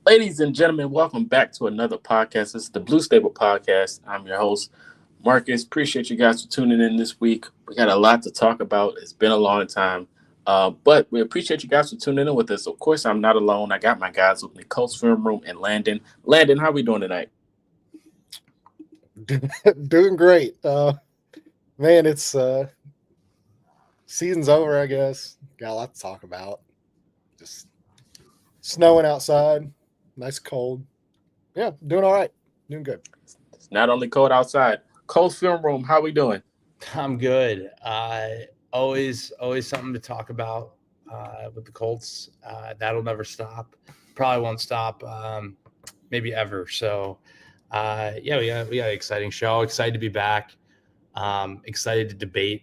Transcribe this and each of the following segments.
Ladies and gentlemen, welcome back to another podcast. This is the Blue Stable Podcast. I'm your host, Marcus. Appreciate you guys for tuning in this week. We got a lot to talk about. It's been a long time, but we appreciate you guys for tuning in with us. Of course, I'm not alone. I got my guys with me, Colts Film Room and Landon. Landon, how are we doing tonight? Doing great. Man, it's season's over, I guess. Got a lot to talk about. Just snowing outside. Nice cold. Yeah, doing all right. Doing good. It's not only cold outside. Colts Film Room, how we doing? I'm good. Always something to talk about with the Colts. That'll never stop. Probably won't stop. Maybe ever. So, yeah, we got an exciting show. Excited to be back. Excited to debate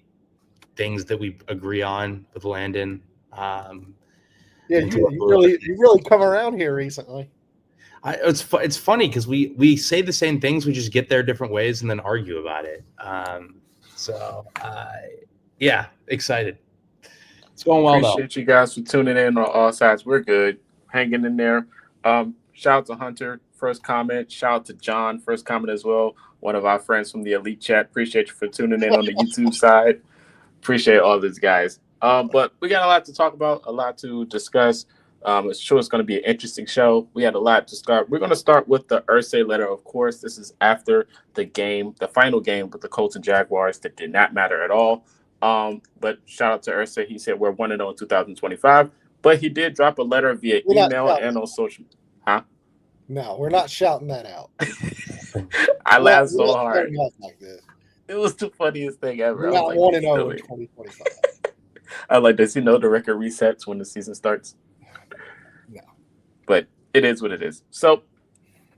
things that we agree on with Landon. Yeah, you really come around here recently. It's funny because we say the same things, we just get there different ways and then argue about it. Yeah, excited. It's going well. Appreciate you guys for tuning in on all sides. We're good, hanging in there. Shout out to Hunter, first comment. Shout out to John, first comment as well. One of our friends from the Elite Chat. Appreciate you for tuning in on the YouTube side. Appreciate all these guys. But we got a lot to talk about, a lot to discuss. It's sure it's going to be an interesting show. We had a lot to start. We're going to start with the Irsay letter, of course. This is after the game, the final game with the Colts and Jaguars that did not matter at all. But shout out to Irsay. He said we're 1-0 in 2025. But he did drop a letter via email and on social. Huh? No, we're not shouting that out. I laughed so hard. Like this. It was the funniest thing ever. We're not 1-0 in 2025. I like, does he know the record resets when the season starts? No. But it is what it is. So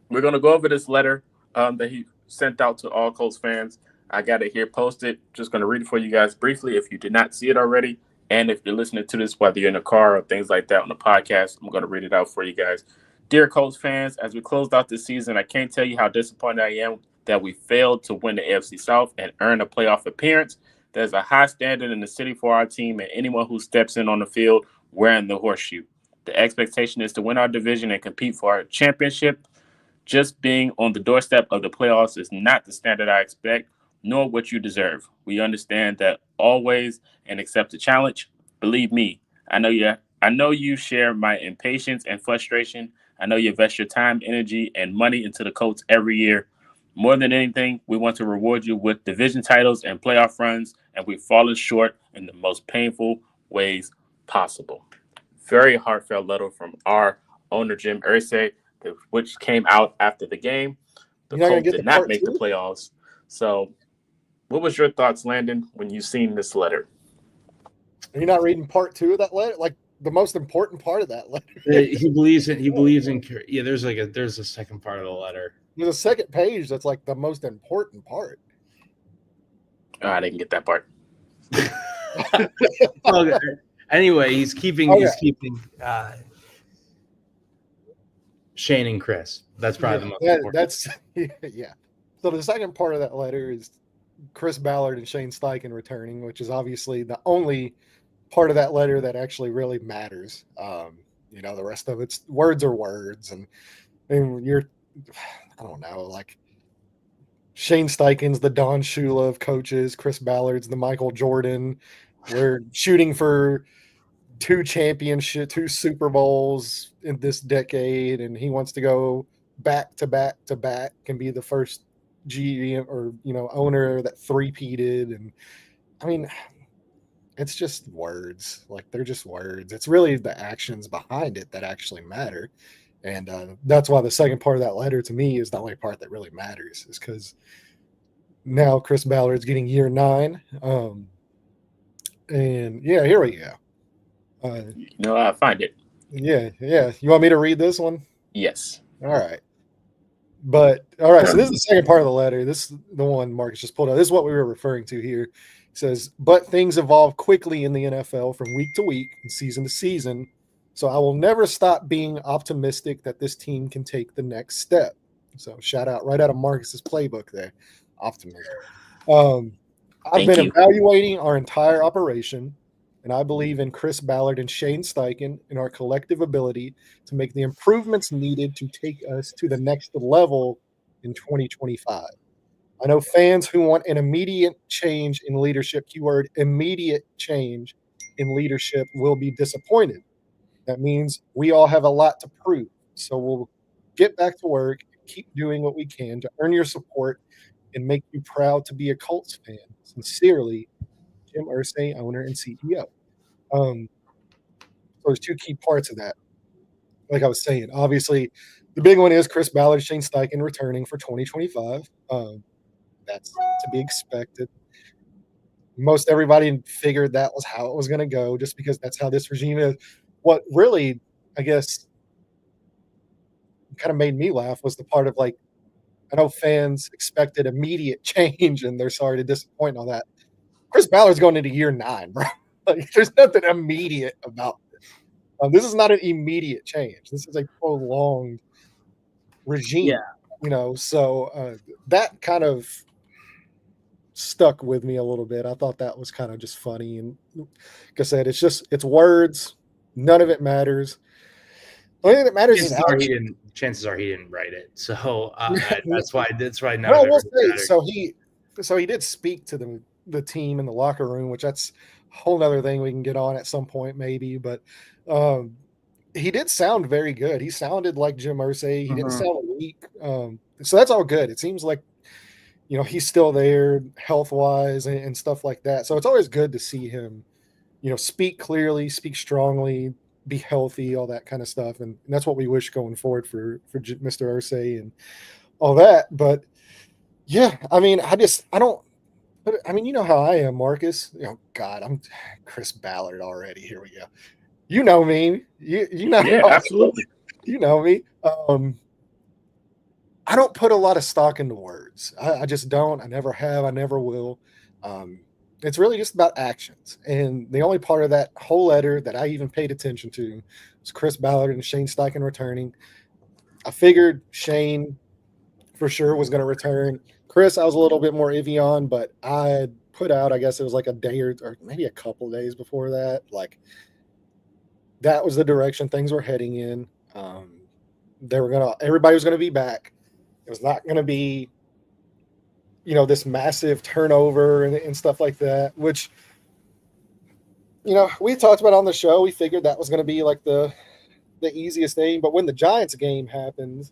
we're going to go over this letter that he sent out to all Colts fans. I got it here posted. Just going to read it for you guys briefly if you did not see it already. And if you're listening to this, whether you're in a car or things like that on the podcast, I'm going to read it out for you guys. Dear Colts fans, as we closed out this season, I can't tell you how disappointed I am that we failed to win the AFC South and earn a playoff appearance. There's a high standard in the city for our team and anyone who steps in on the field wearing the horseshoe. The expectation is to win our division and compete for our championship. Just being on the doorstep of the playoffs is not the standard I expect, nor what you deserve. We understand that always and accept the challenge. Believe me, I know you share my impatience and frustration. I know you invest your time, energy, and money into the Colts every year. More than anything, we want to reward you with division titles and playoff runs, and we've fallen short in the most painful ways possible. Very heartfelt letter from our owner, Jim Irsay, which came out after the game. The Colts did not make the playoffs. So what was your thoughts, Landon, when you seen this letter? Are you not reading part 2 of that letter? Like the most important part of that letter. He believes in yeah, there's a second part of the letter. There's a second page that's like the most important part. Oh, I didn't get that part. Okay. Anyway, he's keeping Shane and Chris. That's probably the most important. That's yeah. So the second part of that letter is Chris Ballard and Shane Steichen returning, which is obviously the only part of that letter that actually really matters. The rest of it's words are words, and I don't know, like Shane Steichen's the Don Shula of coaches, Chris Ballard's the Michael Jordan. We're shooting for 2 Super Bowls in this decade, and he wants to go back to back to back and be the first GM or owner that three-peated. And I mean, it's just words. Like, they're just words. It's really the actions behind it that actually matter. And that's why the second part of that letter to me is the only part that really matters, is because now Chris Ballard's getting year 9. And yeah, here we go. I find it. Yeah. You want me to read this one? Yes. All right. So this is the second part of the letter. This is the one Marcus just pulled out. This is what we were referring to here. It says, but things evolve quickly in the NFL from week to week and season to season. So I will never stop being optimistic that this team can take the next step. So shout out right out of Marcus's playbook there. Optimism. I've been evaluating our entire operation and I believe in Chris Ballard and Shane Steichen and our collective ability to make the improvements needed to take us to the next level in 2025. I know fans who want an immediate change in leadership, keyword immediate change in leadership, will be disappointed. That means we all have a lot to prove. So we'll get back to work, keep doing what we can to earn your support and make you proud to be a Colts fan. Sincerely, Jim Irsay, owner and CEO. So there's two key parts of that. Like I was saying, obviously, the big one is Chris Ballard, Shane Steichen returning for 2025. That's to be expected. Most everybody figured that was how it was going to go, just because that's how this regime is. What really, I guess, kind of made me laugh was the part of like, I know fans expected immediate change, and they're sorry to disappoint all that. Chris Ballard's going into year 9, bro. Like, there's nothing immediate about this. This is not an immediate change. This is a prolonged regime. Yeah. So that kind of stuck with me a little bit. I thought that was kind of just funny. And like I said, it's words. None of it matters. The only thing that matters is chances are he didn't write it. So that's why none well, of it we'll really see. So he did speak to the team in the locker room, which that's a whole other thing we can get on at some point maybe. But he did sound very good. He sounded like Jim Irsay. He didn't sound weak. So that's all good. It seems like, he's still there health-wise and stuff like that. So it's always good to see him, speak clearly, speak strongly, be healthy, all that kind of stuff. And that's what we wish going forward for Mr. Irsay and all that. But yeah, I mean, you know how I am, Marcus. God, I'm Chris Ballard already. Here we go. You know me. You know. Yeah, absolutely. You know me. I don't put a lot of stock into words. I just don't. I never have. I never will. It's really just about actions. And the only part of that whole letter that I even paid attention to was Chris Ballard and Shane Steichen returning. I figured Shane for sure was going to return. Chris, I was a little bit more iffy on, but I had put out, I guess it was like a day or maybe a couple days before that. Like, that was the direction things were heading in. Everybody was going to be back. It was not going to be, this massive turnover and stuff like that, which, we talked about on the show. We figured that was going to be like the easiest thing. But when the Giants game happened,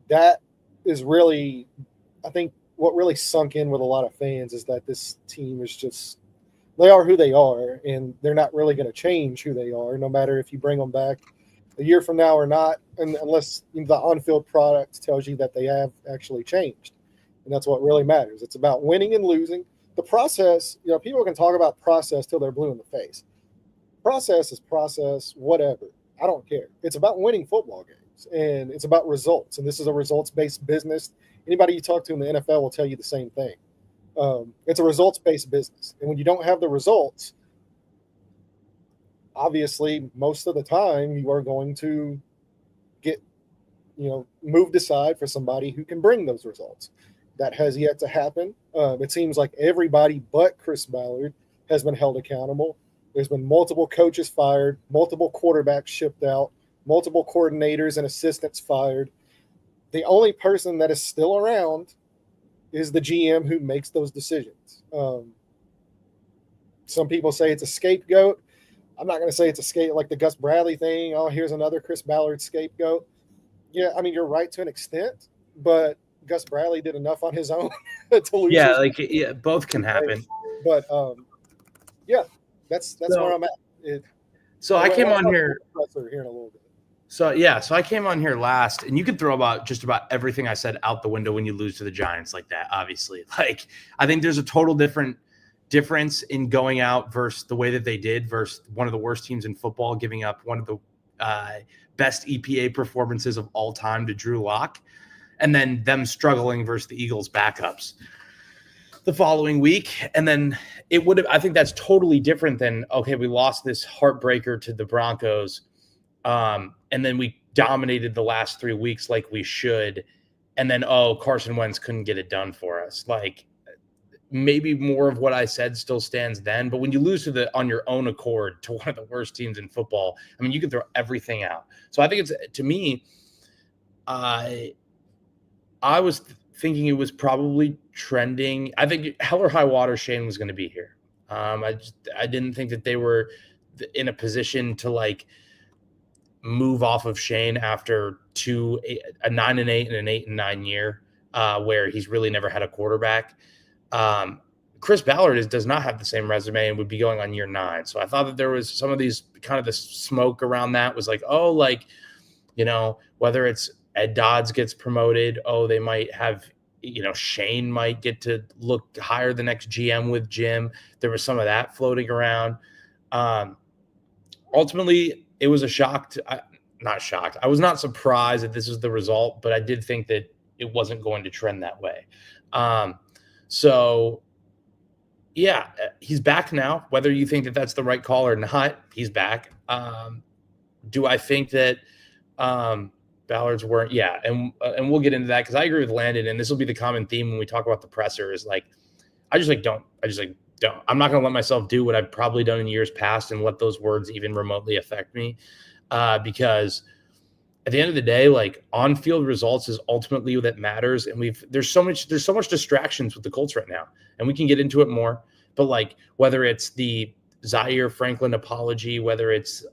that is really, I think, what really sunk in with a lot of fans is that this team is just, they are who they are, and they're not really going to change who they are, no matter if you bring them back a year from now or not, and unless the on-field product tells you that they have actually changed. And that's what really matters. It's about winning and losing. The process, people can talk about process till they're blue in the face. Process is process, whatever. I don't care. It's about winning football games, and it's about results. And this is a results-based business. Anybody you talk to in the NFL will tell you the same thing. It's a results-based business. And when you don't have the results, obviously, most of the time, you are going to get, moved aside for somebody who can bring those results. That has yet to happen. It seems like everybody but Chris Ballard has been held accountable. There's been multiple coaches fired, multiple quarterbacks shipped out, multiple coordinators and assistants fired. The only person that is still around is the GM who makes those decisions. Some people say it's a scapegoat. I'm not going to say it's like the Gus Bradley thing. Oh, here's another Chris Ballard scapegoat. Yeah, I mean, you're right to an extent, but Gus Bradley did enough on his own to lose. Yeah, both can happen. But that's where I'm at. I came on here in a little bit. So I came on here last, and you could throw about just about everything I said out the window when you lose to the Giants like that. Obviously, like, I think there's a total difference in going out versus the way that they did versus one of the worst teams in football, giving up one of the best EPA performances of all time to Drew Lock, and then them struggling versus the Eagles backups the following week. And then I think that's totally different than, okay, we lost this heartbreaker to the Broncos. And then we dominated the last 3 weeks like we should. And then, Carson Wentz couldn't get it done for us. Like, maybe more of what I said still stands then. But when you lose on your own accord to one of the worst teams in football, I mean, you can throw everything out. So I think to me, I was thinking it was probably trending. I think hell or high water, Shane was going to be here. I didn't think that they were in a position to like move off of Shane after a 9-8 and an 8-9 year, where he's really never had a quarterback. Chris Ballard does not have the same resume and would be going on year 9. So I thought that there was some of these kind of the smoke around that was like, oh, like, whether it's Ed Dodds gets promoted, they might have, Shane might get to look higher the next GM with Jim. There was some of that floating around. Ultimately, it was a shock. Not shocked. I was not surprised that this was the result, but I did think that it wasn't going to trend that way. So, yeah, he's back now. Whether you think that that's the right call or not, he's back. Do I think that Ballard's weren't? Yeah, and we'll get into that because I agree with Landon, and this will be the common theme when we talk about the presser is like, I just don't. I'm not going to let myself do what I've probably done in years past and let those words even remotely affect me, because at the end of the day, like on-field results is ultimately what matters. And there's so much distractions with the Colts right now, and we can get into it more. But like whether it's the Zaire Franklin apology, whether it's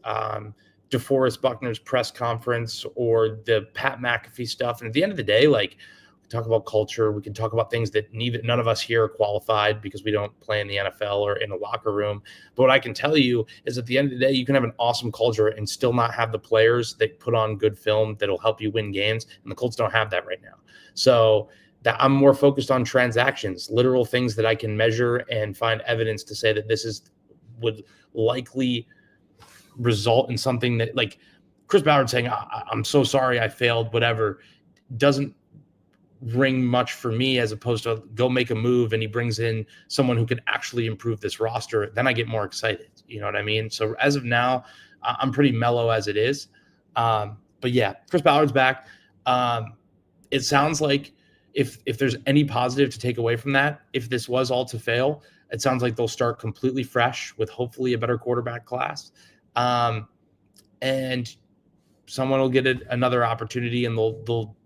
DeForest Buckner's press conference, or the Pat McAfee stuff, and at the end of the day, like we talk about culture, we can talk about things that none of us here are qualified because we don't play in the NFL or in a locker room. But what I can tell you is at the end of the day, you can have an awesome culture and still not have the players that put on good film that'll help you win games. And the Colts don't have that right now. So that I'm more focused on transactions, literal things that I can measure and find evidence to say that this would likely result in something that, like Chris Ballard saying, I'm so sorry I failed, whatever, doesn't ring much for me, as opposed to go make a move and he brings in someone who can actually improve this roster. Then I get more excited. You know what I mean? So as of now, I'm pretty mellow as it is. But yeah, Chris Ballard's back. It sounds like if there's any positive to take away from that, if this was all to fail, it sounds like they'll start completely fresh with hopefully a better quarterback class. And someone will get another opportunity, and they'll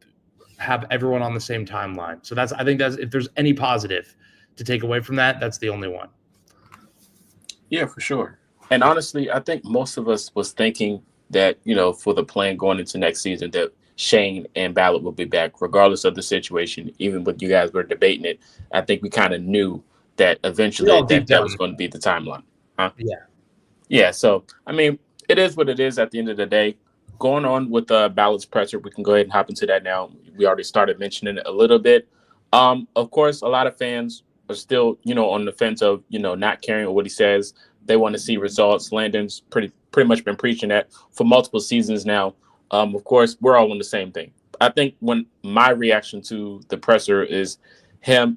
have everyone on the same timeline. So I think that's, if there's any positive to take away from that, that's the only one. Yeah, for sure. And honestly, I think most of us was thinking that, for the plan going into next season, that Shane and Ballard will be back regardless of the situation. Even when you guys were debating it, I think we kind of knew that eventually that was going to be the timeline. Huh? Yeah. Yeah. So, I mean, it is what it is at the end of the day. Going on with Ballard's presser, we can go ahead and hop into that now. We already started mentioning it a little bit. Of course, a lot of fans are still, on the fence of, not caring what he says. They want to see results. Landon's pretty much been preaching that for multiple seasons now. Of course, we're all on the same thing. I think when my reaction to the presser is him,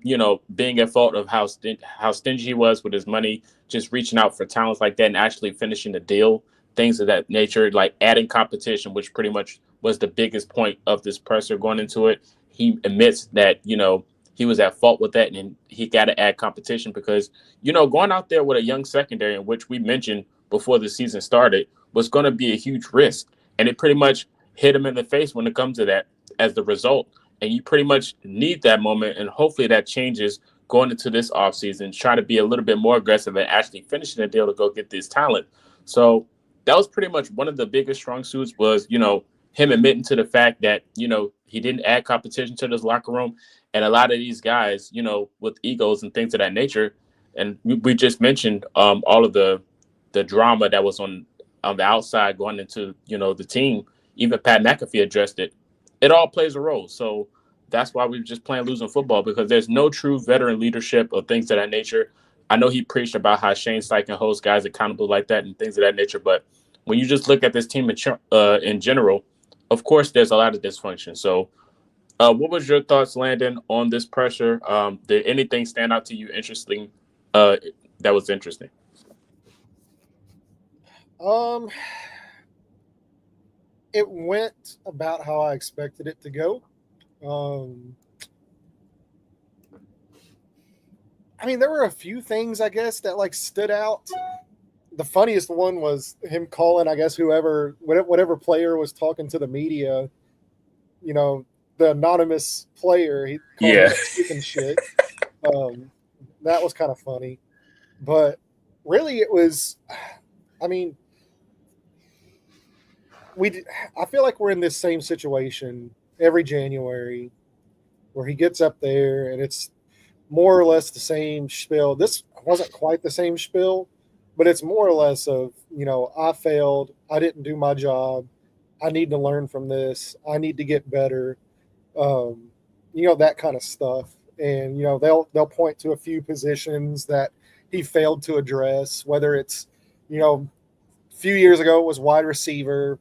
being at fault of how stingy he was with his money, just reaching out for talents like that and actually finishing the deal. Things of that nature, like adding competition, which pretty much was the biggest point of this presser going into it. He admits that, he was at fault with that, and he got to add competition because, going out there with a young secondary, in which we mentioned before the season started, was going to be a huge risk. And it pretty much hit him in the face when it comes to that as the result. And you pretty much need that moment, and hopefully that changes going into this offseason, try to be a little bit more aggressive and actually finishing the deal to go get this talent. So that was pretty much one of the biggest strong suits was, him admitting to the fact that, he didn't add competition to this locker room. And a lot of these guys, with egos and things of that nature. And we just mentioned all of the drama that was on the outside going into, the team. Even Pat McAfee addressed it. It all plays a role. So that's why we're just playing losing football, because there's no true veteran leadership or things of that nature. I know he preached about how Shane Steichen holds guys accountable like that and things of that nature. But when you just look at this team in general, of course, there's a lot of dysfunction. So what was your thoughts, Landon, on this pressure? Did anything stand out to you interesting that was interesting? It went about how I expected it to go. I mean, there were a few things, I guess, that like stood out. The funniest one was him calling, I guess, whatever player was talking to the media, you know, the anonymous player, he called him chicken shit. That was kind of funny. But really, it was, I mean, I feel like we're in this same situation every January where he gets up there and it's more or less the same spiel. This wasn't quite the same spiel, but it's more or less of, you know, I failed. I didn't do my job. I need to learn from this. I need to get better. You know, that kind of stuff. And, you know, they'll point to a few positions that he failed to address, whether it's, you know, a few years ago it was wide receiver,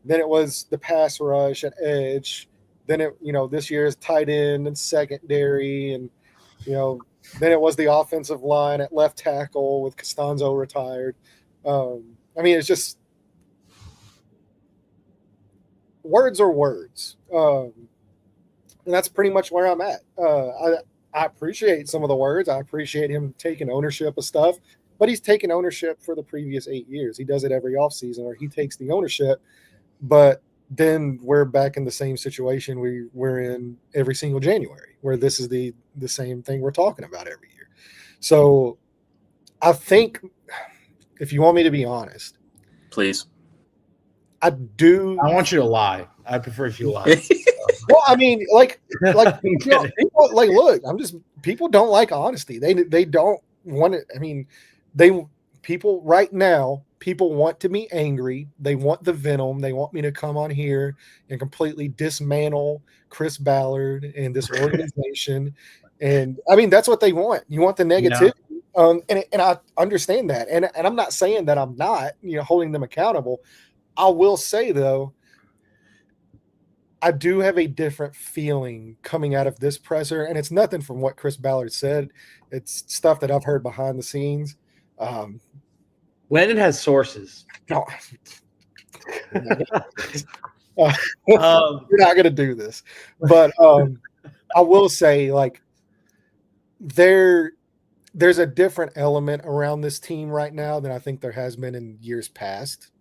then it was the pass rush at edge, then it, you know, this year is tight end and secondary, and, you know, then it was the offensive line at left tackle with Costanzo retired. I mean, it's just words are words. And that's pretty much where I'm at. I appreciate some of the words. I appreciate him taking ownership of stuff, but he's taken ownership for the previous 8 years. He does it every offseason where he takes the ownership, but then we're back in the same situation we're in every single January, where this is the same thing we're talking about every year. So I think, if you want me to be honest, please. I want you to lie. I prefer if you lie. Well, I mean, like you know, people, like, look, people don't like honesty. They don't want it. I mean, people right now, people want to be angry. They want the venom. They want me to come on here and completely dismantle Chris Ballard and this organization. And I mean, that's what they want. You want the negativity. Yeah. And I understand that. And I'm not saying that I'm not, you know, holding them accountable. I will say, though, I do have a different feeling coming out of this presser, and it's nothing from what Chris Ballard said. It's stuff that I've heard behind the scenes. Landon has sources. No. We're not going to do this. But I will say, like, there's a different element around this team right now than I think there has been in years past.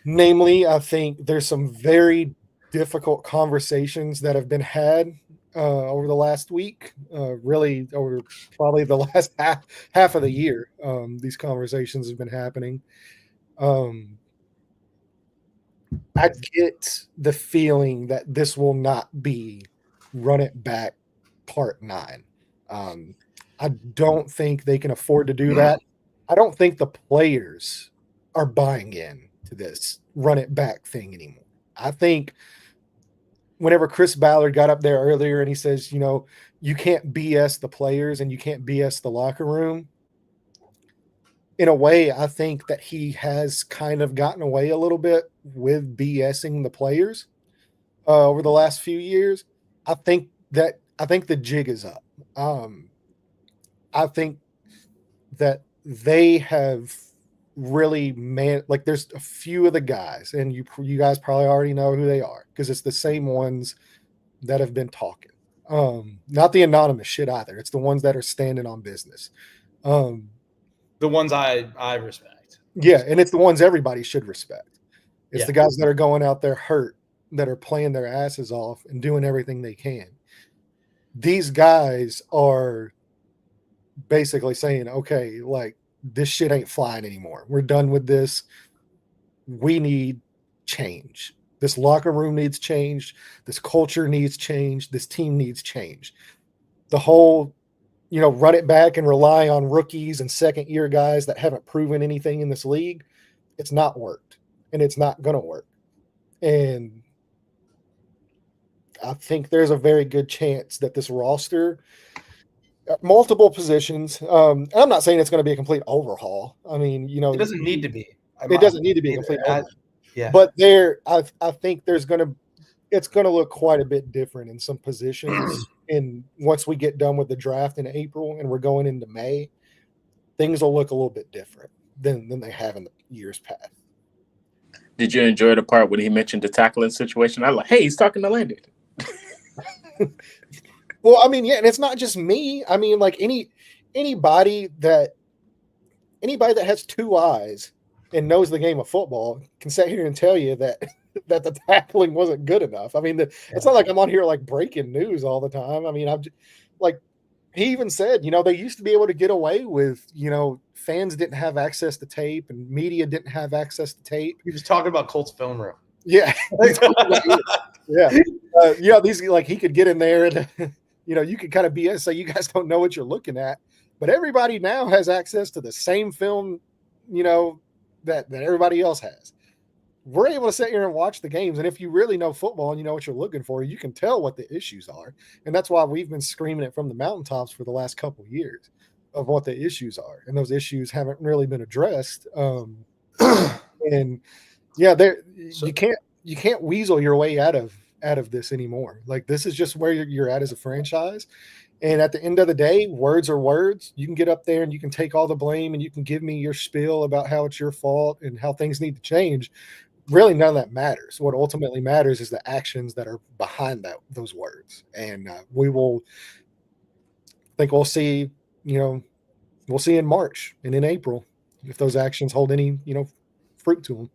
Namely, I think there's some very difficult conversations that have been had over the last week, really over probably the last half of the year. These conversations have been happening. I get the feeling that this will not be Run It Back Part 9. I don't think they can afford to do that. I don't think the players are buying in to this run it back thing anymore. I think whenever Chris Ballard got up there earlier and he says, you know, you can't BS the players and you can't BS the locker room. In a way, I think that he has kind of gotten away a little bit with BSing the players over the last few years. I think the jig is up. I think that they have really like there's a few of the guys, and you guys probably already know who they are because it's the same ones that have been talking. Not the anonymous shit either. It's the ones that are standing on business. The ones I respect. Yeah, and it's the ones everybody should respect. It's the guys that are going out there hurt, that are playing their asses off and doing everything they can. These guys are basically saying, okay, like, this shit ain't flying anymore. We're done with this. We need change. This locker room needs change. This culture needs change. This team needs change. The whole, you know, run it back and rely on rookies and second-year guys that haven't proven anything in this league, it's not worked, and it's not going to work. And I think there's a very good chance that this roster – multiple positions. And I'm not saying it's going to be a complete overhaul. I mean, you know, it doesn't need to be. It doesn't need to be a complete overhaul. Yeah. But I think it's going to look quite a bit different in some positions. And once we get done with the draft in April and we're going into May, things will look a little bit different than they have in the years past. Did you enjoy the part when he mentioned the tackling situation? I'm like, hey, he's talking to Landon. Well, I mean, yeah, and it's not just me. I mean, like anybody that has two eyes and knows the game of football can sit here and tell you that that the tackling wasn't good enough. I mean, it's not like I'm on here like breaking news all the time. I mean, I'm just, like he even said, they used to be able to get away with, fans didn't have access to tape and media didn't have access to tape. He was talking about Colts film room. Yeah, yeah, these like he could get in there and you could kind of BS say you guys don't know what you're looking at, but everybody now has access to the same film, that everybody else has. We're able to sit here and watch the games, and if you really know football and you know what you're looking for, you can tell what the issues are, and that's why we've been screaming it from the mountaintops for the last couple of years of what the issues are, and those issues haven't really been addressed. And yeah, you can't weasel your way out of this anymore. Like, this is just where you're at as a franchise. And at the end of the day, words are words. You can get up there and you can take all the blame and you can give me your spiel about how it's your fault and how things need to change. Really, none of that matters. What ultimately matters is the actions that are behind those words. And we'll see, we'll see in March and in April if those actions hold any, fruit to them.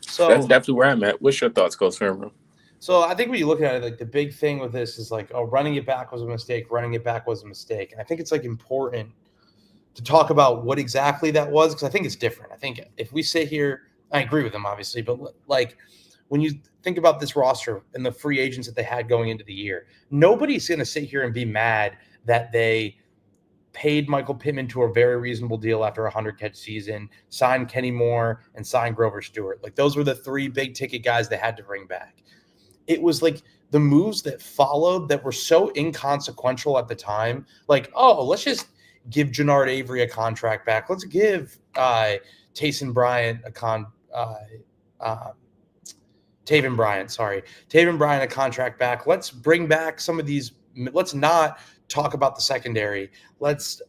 So that's definitely where I'm at. What's your thoughts, Coach Fairmont? So I think when you look at it, like the big thing with this is like, running it back was a mistake. Running it back was a mistake. And I think it's like important to talk about what exactly that was, because I think it's different. I think if we sit here, I agree with them obviously, but like when you think about this roster and the free agents that they had going into the year, nobody's going to sit here and be mad that they paid Michael Pittman to a very reasonable deal after a 100-catch season, signed Kenny Moore, and signed Grover Stewart. Like, those were the three big-ticket guys they had to bring back. It was like the moves that followed that were so inconsequential at the time. Like, let's just give Jannard Avery a contract back. Let's give Taven Bryant a contract back. Let's bring back some of these. Let's not talk about the secondary. Let's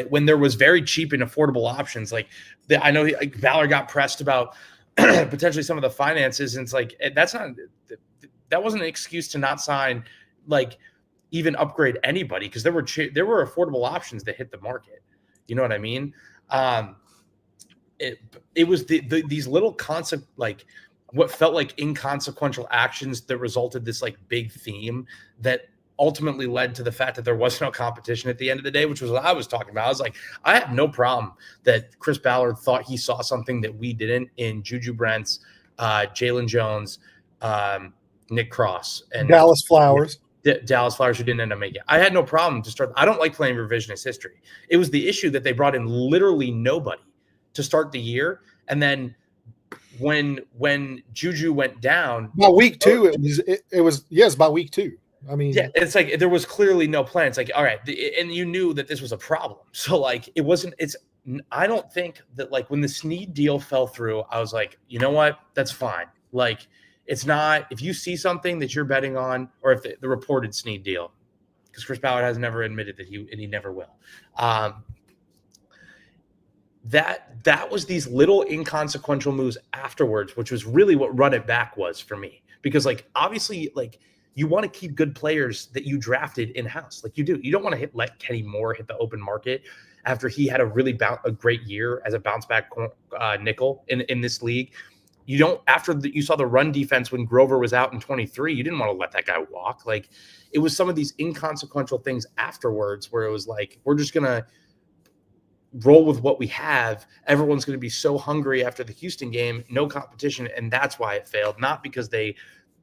when there was very cheap and affordable options. Like, I know Ballard got pressed about potentially some of the finances, and it's like that wasn't an excuse to not sign, like, even upgrade anybody, because there were affordable options that hit the market. You know what I mean? It was these little concept, like what felt like inconsequential actions that resulted this like big theme that ultimately led to the fact that there was no competition at the end of the day, which was what I was talking about. I was like, I have no problem that Chris Ballard thought he saw something that we didn't in Juju Brents, Jalen Jones, Nick Cross, and Dallas Flowers. Dallas Flowers, who didn't end up making it. I had no problem to start. I don't like playing revisionist history. It was the issue that they brought in literally nobody to start the year. And then when Juju went down by week two, it was yes, by week two. I mean, yeah, it's like there was clearly no plan. It's like, all right, and you knew that this was a problem. So like, it wasn't. I don't think that like when the Snead deal fell through, I was like, you know what, that's fine. Like, it's not, if you see something that you're betting on, or if the reported Snead deal, because Chris Ballard has never admitted that he never will. That was these little inconsequential moves afterwards, which was really what run it back was for me. Because like, obviously, like, you want to keep good players that you drafted in-house. Like you do. You don't want to let Kenny Moore hit the open market after he had a great year as a bounce back nickel in this league. You don't, you saw the run defense when Grover was out in 23, you didn't want to let that guy walk. Like, it was some of these inconsequential things afterwards where it was like, we're just going to roll with what we have. Everyone's going to be so hungry after the Houston game, no competition. And that's why it failed, not because they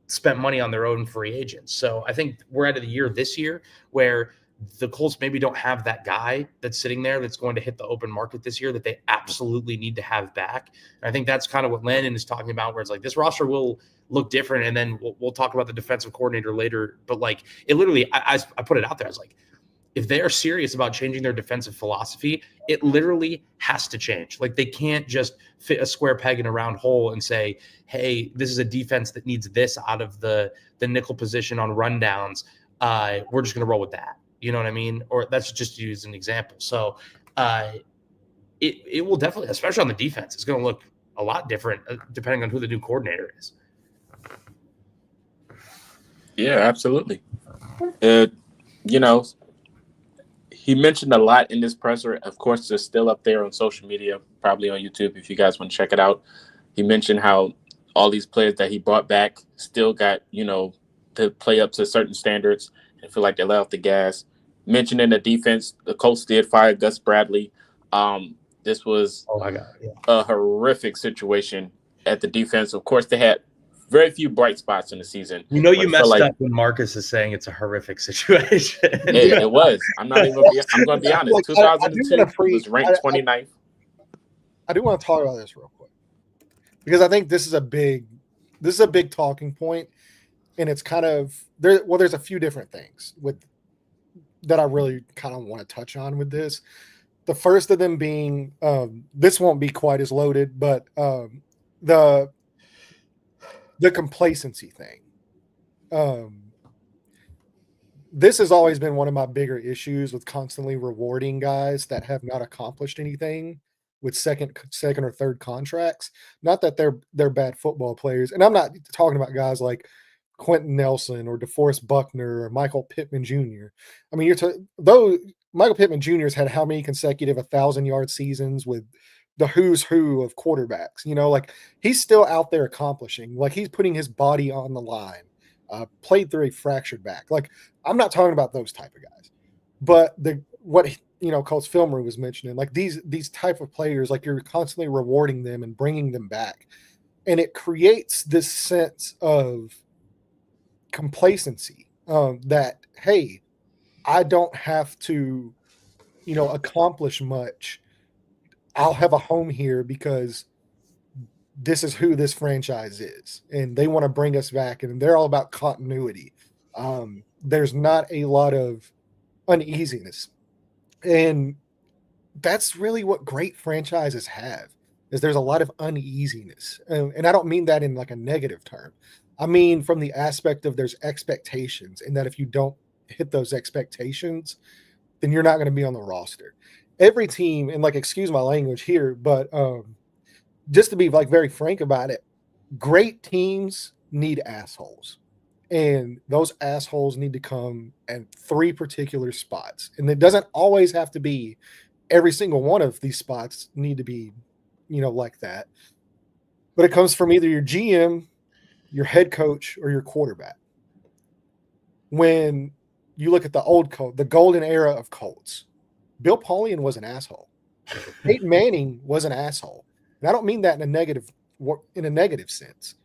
spent money on their own free agents. So I think we're out of the year this year where the Colts maybe don't have that guy that's sitting there that's going to hit the open market this year that they absolutely need to have back. And I think that's kind of what Landon is talking about, where it's like this roster will look different. And then we'll talk about the defensive coordinator later. But like, it literally, I put it out there. I was like, if they are serious about changing their defensive philosophy, it literally has to change. Like, they can't just fit a square peg in a round hole and say, hey, this is a defense that needs this out of the nickel position on rundowns. We're just going to roll with that. You know what I mean? Or that's just to use an example. So it will definitely, especially on the defense, it's going to look a lot different depending on who the new coordinator is. Yeah, absolutely. you know, he mentioned a lot in this presser. Of course, they're still up there on social media, probably on YouTube if you guys want to check it out. He mentioned how all these players that he brought back still got, to play up to certain standards and feel like they let off the gas. Mentioning the defense, the Colts did fire Gus Bradley. This was Oh my God. Yeah. a horrific situation at the defense. Of course, they had very few bright spots in the season. You know, but you it felt messed like up when Marcus is saying it's a horrific situation. it was. I'm going to be honest. Like, 2002, he was ranked 29th. I do want to talk about this real quick because I think this is a big talking point, and it's kind of there. Well, there's a few different things that I really kind of want to touch on with this. The first of them being this won't be quite as loaded, but the complacency thing. This has always been one of my bigger issues with constantly rewarding guys that have not accomplished anything with second or third contracts. Not that they're bad football players, and I'm not talking about guys like Quentin Nelson or DeForest Buckner or Michael Pittman Jr. I mean, though Michael Pittman Jr. has had how many consecutive 1,000-yard seasons with the who's who of quarterbacks? Like he's still out there accomplishing. Like he's putting his body on the line. Played through a fractured back. Like I'm not talking about those type of guys, but Colts film room was mentioning, like these type of players, like you're constantly rewarding them and bringing them back, and it creates this sense of complacency that, hey, I don't have to, accomplish much. I'll have a home here because this is who this franchise is, and they want to bring us back, and they're all about continuity. There's not a lot of uneasiness, and that's really what great franchises have. Is there's a lot of uneasiness, and I don't mean that in like a negative term. I mean from the aspect of there's expectations, and that if you don't hit those expectations, then you're not going to be on the roster. Every team, and like excuse my language here, but just to be like very frank about it, great teams need assholes. And those assholes need to come at 3 particular spots. And it doesn't always have to be every single one of these spots need to be, like that. But it comes from either your GM, your head coach, or your quarterback. When you look at the old Colts, the golden era of Colts, Bill Polian was an asshole. Peyton Manning was an asshole. And I don't mean that in a negative sense.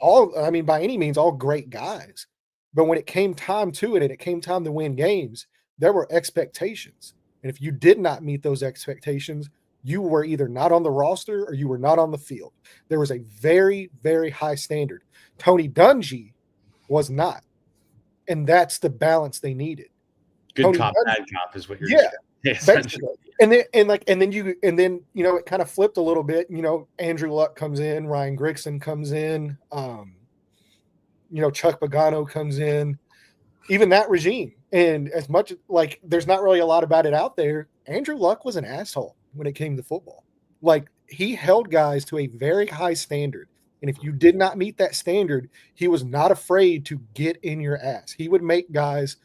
By any means, all great guys. But when it came time to it and it came time to win games, there were expectations. And if you did not meet those expectations, you were either not on the roster or you were not on the field. There was a very, very high standard. Tony Dungy was not. And that's the balance they needed. Good Tony cop, Dungy, bad cop is what you're yeah. saying. Basically. And then it kind of flipped a little bit. Andrew Luck comes in, Ryan Grigson comes in, Chuck Pagano comes in, even that regime. And as much like there's not really a lot about it out there, Andrew Luck was an asshole when it came to football. Like he held guys to a very high standard. And if you did not meet that standard, he was not afraid to get in your ass. He would make guys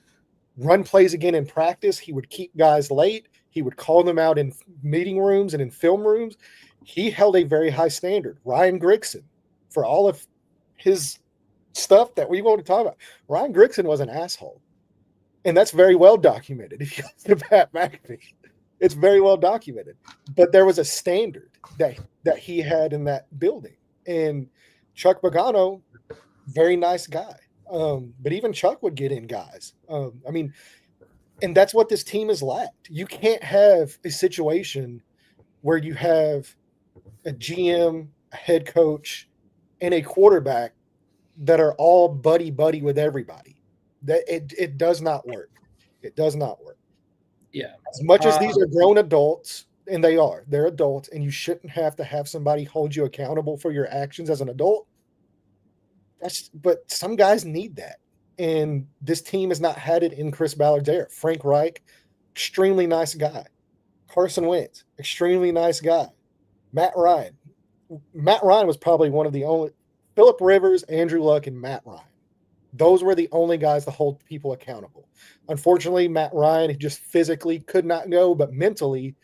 run plays again in practice. He would keep guys late. He would call them out in meeting rooms and in film rooms. He held a very high standard. Ryan Grigson, for all of his stuff that we want to talk about, Ryan Grigson was an asshole. And that's very well documented. If you go to Pat McAfee, it's very well documented. But there was a standard that he had in that building. And Chuck Pagano, very nice guy. But even Chuck would get in guys. And that's what this team has lacked. You can't have a situation where you have a GM, a head coach, and a quarterback that are all buddy-buddy with everybody. That it does not work. It does not work. Yeah. As much as these are grown adults, and they're adults, and you shouldn't have to have somebody hold you accountable for your actions as an adult. But some guys need that. And this team has not had it in Chris Ballard's era. Frank Reich, extremely nice guy. Carson Wentz, extremely nice guy. Matt Ryan was probably one of the only – Phillip Rivers, Andrew Luck, and Matt Ryan. Those were the only guys to hold people accountable. Unfortunately, Matt Ryan, he just physically could not go, but mentally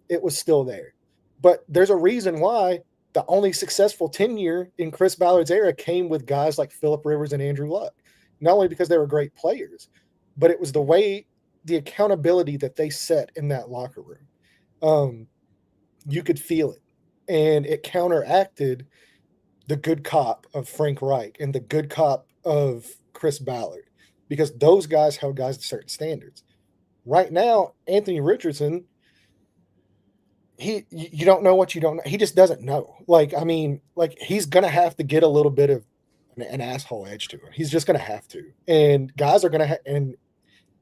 it was still there. But there's a reason why the only successful tenure in Chris Ballard's era came with guys like Phillip Rivers and Andrew Luck. Not only because they were great players, but it was the accountability that they set in that locker room. You could feel it. And it counteracted the good cop of Frank Reich and the good cop of Chris Ballard, because those guys held guys to certain standards. Right now, Anthony Richardson, you don't know what you don't know. He just doesn't know. He's gonna have to get a little bit of an asshole edge to him. He's just gonna have to, and guys are gonna and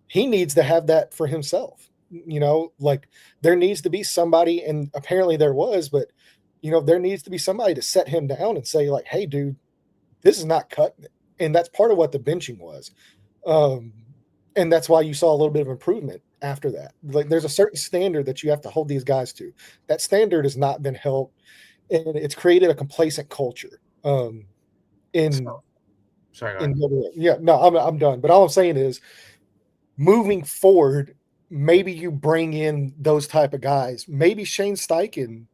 he needs to have that for himself. There needs to be somebody, and apparently there was, but there needs to be somebody to set him down and say, like, hey, dude, this is not cutting it. And that's part of what the benching was. And that's why you saw a little bit of improvement after that. Like, there's a certain standard that you have to hold these guys to. That standard has not been held, and it's created a complacent culture. I'm done. But all I'm saying is, moving forward, maybe you bring in those type of guys. Maybe Shane Steichen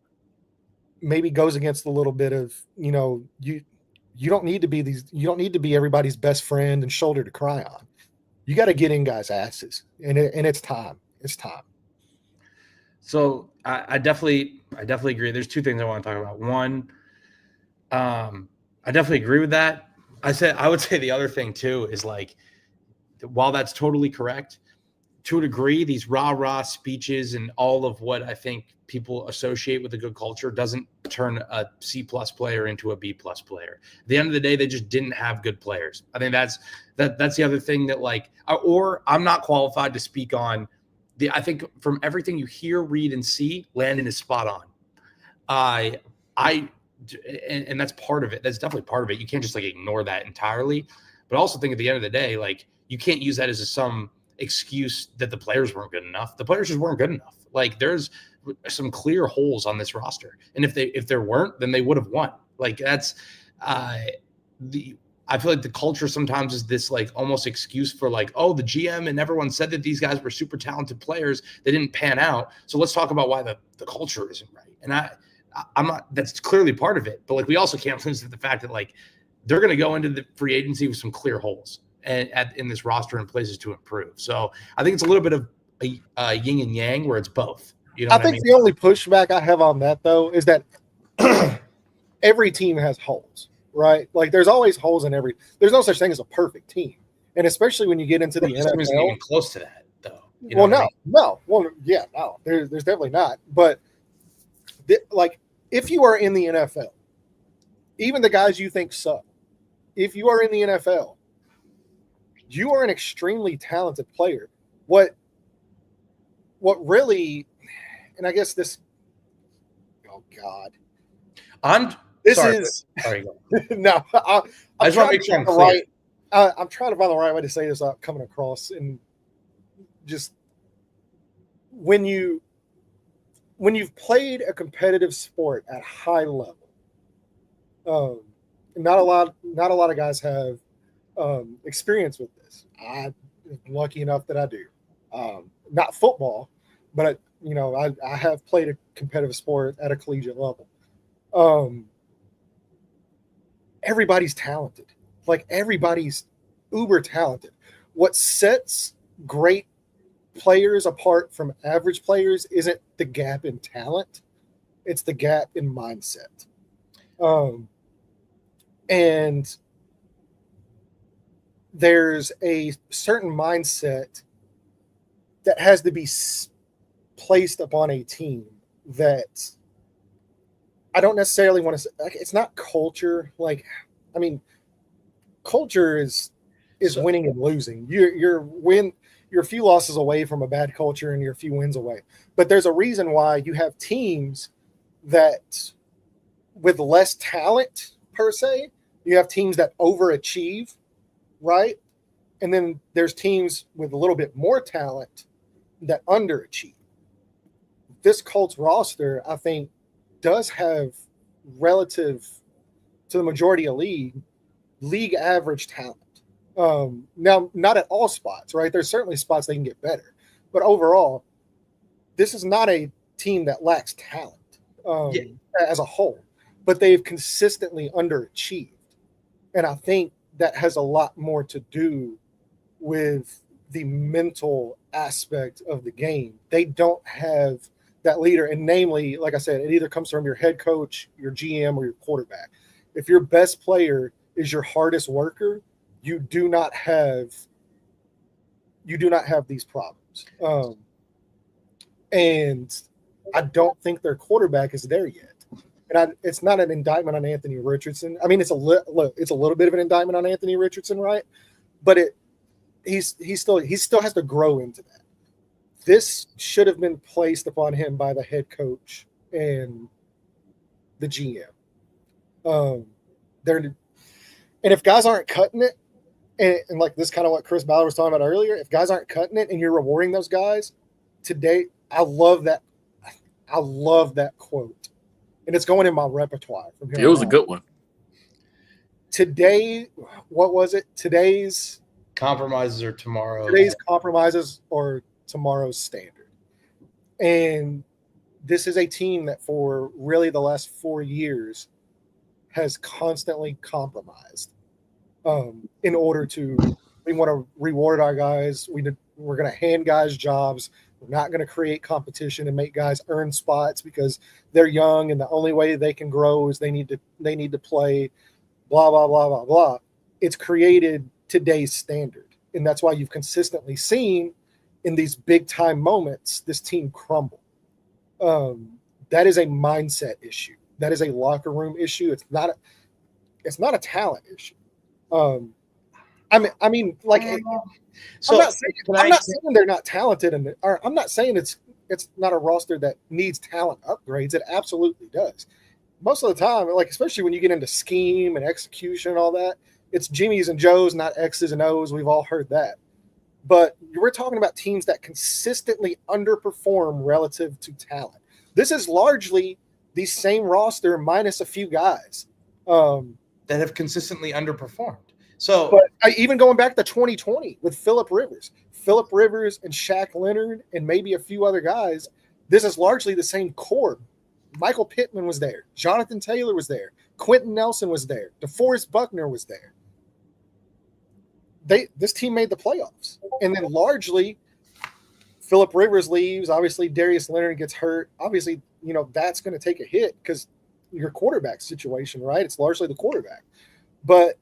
maybe goes against a little bit of, you don't need to be everybody's best friend and shoulder to cry on. You got to get in guys' asses, and it's time. It's time. So I definitely agree. There's two things I want to talk about. One, I definitely agree with that. I would say the other thing too is, like, while that's totally correct, to a degree, these rah-rah speeches and all of what I think people associate with a good culture doesn't turn a C+ player into a B+ player. At the end of the day, they just didn't have good players. I think that's the other thing that, like, or I'm not qualified to speak on. I think from everything you hear, read, and see, Landon is spot on. And that's part of it. That's definitely part of it. You can't just, like, ignore that entirely. But I also think at the end of the day, like, you can't use that as some excuse that the players weren't good enough. The players just weren't good enough. Like, there's some clear holes on this roster, and if there weren't, then they would have won. Like, that's I feel like the culture sometimes is this, like, almost excuse for, like, oh, the GM and everyone said that these guys were super talented players. They didn't pan out. So let's talk about why the culture isn't right. And I'm not, that's clearly part of it, but, like, we also can't lose to the fact that, like, they're going to go into the free agency with some clear holes in this roster and places to improve. So I think it's a little bit of a yin and yang, where it's both. I think the only pushback I have on that, though, is that every team has holes, right? Like, there's always holes in there's no such thing as a perfect team. And especially when you get into the NFL. Isn't even close to that, though. There's definitely not. But, like, if you are in the NFL, even the guys you think suck, if you are in the NFL, you are an extremely talented player. What really, and I guess this, oh God, I'm trying to find the right way to say this without coming across, and just when you've played a competitive sport at high level, not a lot of guys have experience with this. I'm lucky enough that I do. Not football, but I have played a competitive sport at a collegiate level. Everybody's talented. Like, everybody's uber talented. What sets great players apart from average players isn't the gap in talent, it's the gap in mindset. And there's a certain mindset that has to be placed upon a team that I don't necessarily want to say. Like, it's not culture. Like, I mean, culture is winning and losing. You're a few losses away from a bad culture, and you're a few wins away. But there's a reason why you have teams that, with less talent per se, you have teams that overachieve, right? And then there's teams with a little bit more talent that underachieve. This Colts roster, I think, does have, relative to the majority of league average talent. Now, not at all spots, right? There's certainly spots they can get better, but overall, this is not a team that lacks talent as a whole, but they've consistently underachieved. And I think that has a lot more to do with the mental aspect of the game. They don't have that leader. And namely, like I said, it either comes from your head coach, your GM, or your quarterback. If your best player is your hardest worker, you do not have these problems. And I don't think their quarterback is there yet. And it's not an indictment on Anthony Richardson. I mean, it's a little bit of an indictment on Anthony Richardson, right? But he still has to grow into that. This should have been placed upon him by the head coach and the GM. And if guys aren't cutting it, and like this kind of what Chris Ballard was talking about earlier, if guys aren't cutting it and you're rewarding those guys today, I love that quote. And it's going in my repertoire from here. It was a good one. Today, what was it? Today's compromises are tomorrow. Today's compromises or tomorrow's standard. And this is a team that for really the last 4 years has constantly compromised in order to, we want to reward our guys. We're going to hand guys jobs. We're not going to create competition and make guys earn spots because they're young and the only way they can grow is they need to play, blah, blah, blah, blah, blah. It's created today's standard. And that's why you've consistently seen in these big time moments, this team crumble. That is a mindset issue. That is a locker room issue. It's not a talent issue. I mean, like, so I'm not saying they're not talented, or I'm not saying it's not a roster that needs talent upgrades. It absolutely does. Most of the time, like especially when you get into scheme and execution and all that, it's Jimmys and Joes, not X's and O's. We've all heard that. But we're talking about teams that consistently underperform relative to talent. This is largely the same roster minus a few guys that have consistently underperformed. So, but even going back to 2020 with Phillip Rivers and Shaq Leonard and maybe a few other guys, this is largely the same core. Michael Pittman was there. Jonathan Taylor was there. Quentin Nelson was there. DeForest Buckner was there. This team made the playoffs. And then largely Phillip Rivers leaves. Obviously, Darius Leonard gets hurt. Obviously, that's going to take a hit because your quarterback situation, right? It's largely the quarterback. But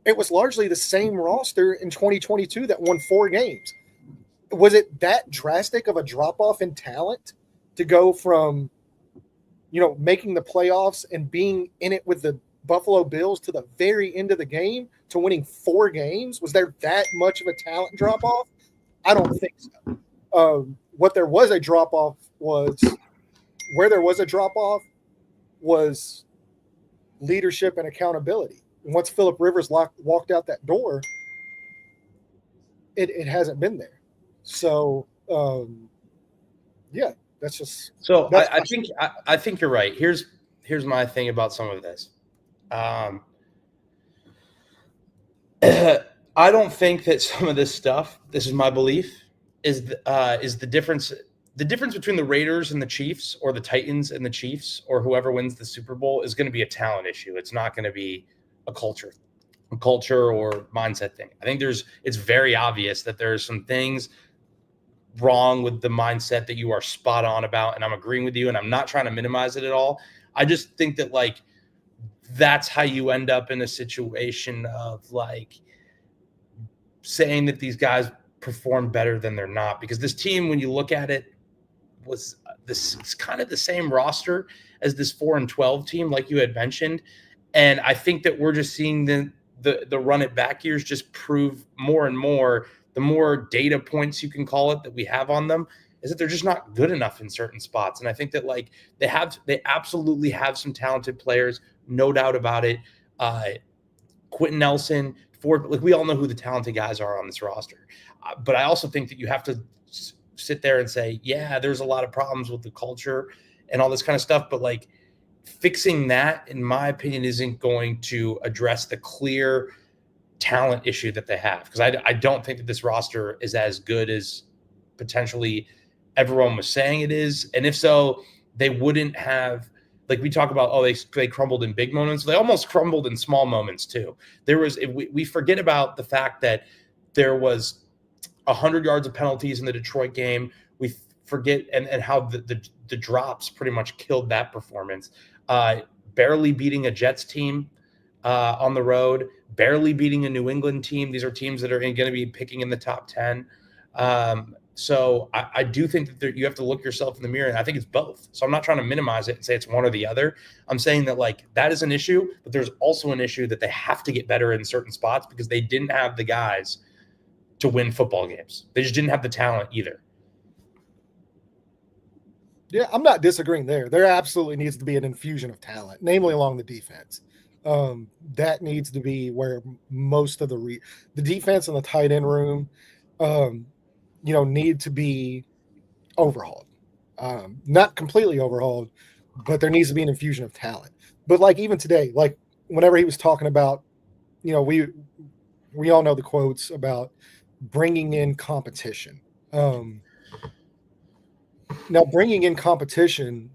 it was largely the same roster in 2022 that won 4 games. Was it that drastic of a drop-off in talent to go from, making the playoffs and being in it with the Buffalo Bills to the very end of the game to winning 4 games? Was there that much of a talent drop-off? I don't think so. What there was a drop-off was – where there was a drop-off was leadership and accountability. And once Phillip Rivers walked out that door, it hasn't been there. So, yeah, that's just. So I think you're right. Here's my thing about some of this. I don't think that some of this stuff. This is my belief. Is the difference. The difference between the Raiders and the Chiefs, or the Titans and the Chiefs, or whoever wins the Super Bowl is going to be a talent issue. It's not going to be a culture or mindset thing. I think it's very obvious that there's some things wrong with the mindset that you are spot on about. And I'm agreeing with you, and I'm not trying to minimize it at all. I just think that that's how you end up in a situation of saying that these guys perform better than they're not, because this team, when you look at it, was it's kind of the same roster as this 4-12 team, like you had mentioned. And I think that we're just seeing the run it back years just prove more and more, the more data points you can call it that we have on them, is that they're just not good enough in certain spots. And I think that they absolutely have some talented players, no doubt about it. Quentin Nelson, Ford, we all know who the talented guys are on this roster. But I also think that you have to sit there and say, yeah, there's a lot of problems with the culture and all this kind of stuff. But fixing that, in my opinion, isn't going to address the clear talent issue that they have, because I don't think that this roster is as good as potentially everyone was saying it is. And if so, they wouldn't have, like we talk about, they crumbled in big moments. They almost crumbled in small moments too. We forget about the fact that there was 100 yards of penalties in the Detroit game. We forget and how the drops pretty much killed that performance. Barely beating a Jets team on the road, barely beating a New England team. These are teams that are going to be picking in the top 10. So I do think that you have to look yourself in the mirror, and I think it's both. So I'm not trying to minimize it and say it's one or the other. I'm saying that like that is an issue, but there's also an issue that they have to get better in certain spots because they didn't have the guys to win football games. They just didn't have the talent either. Yeah, I'm not disagreeing there. There absolutely needs to be an infusion of talent, namely along the defense. That needs to be where most of the defense and the tight end room, need to be overhauled. Not completely overhauled, but there needs to be an infusion of talent. But like even today, like whenever he was talking about, we all know the quotes about bringing in competition. Now, bringing in competition,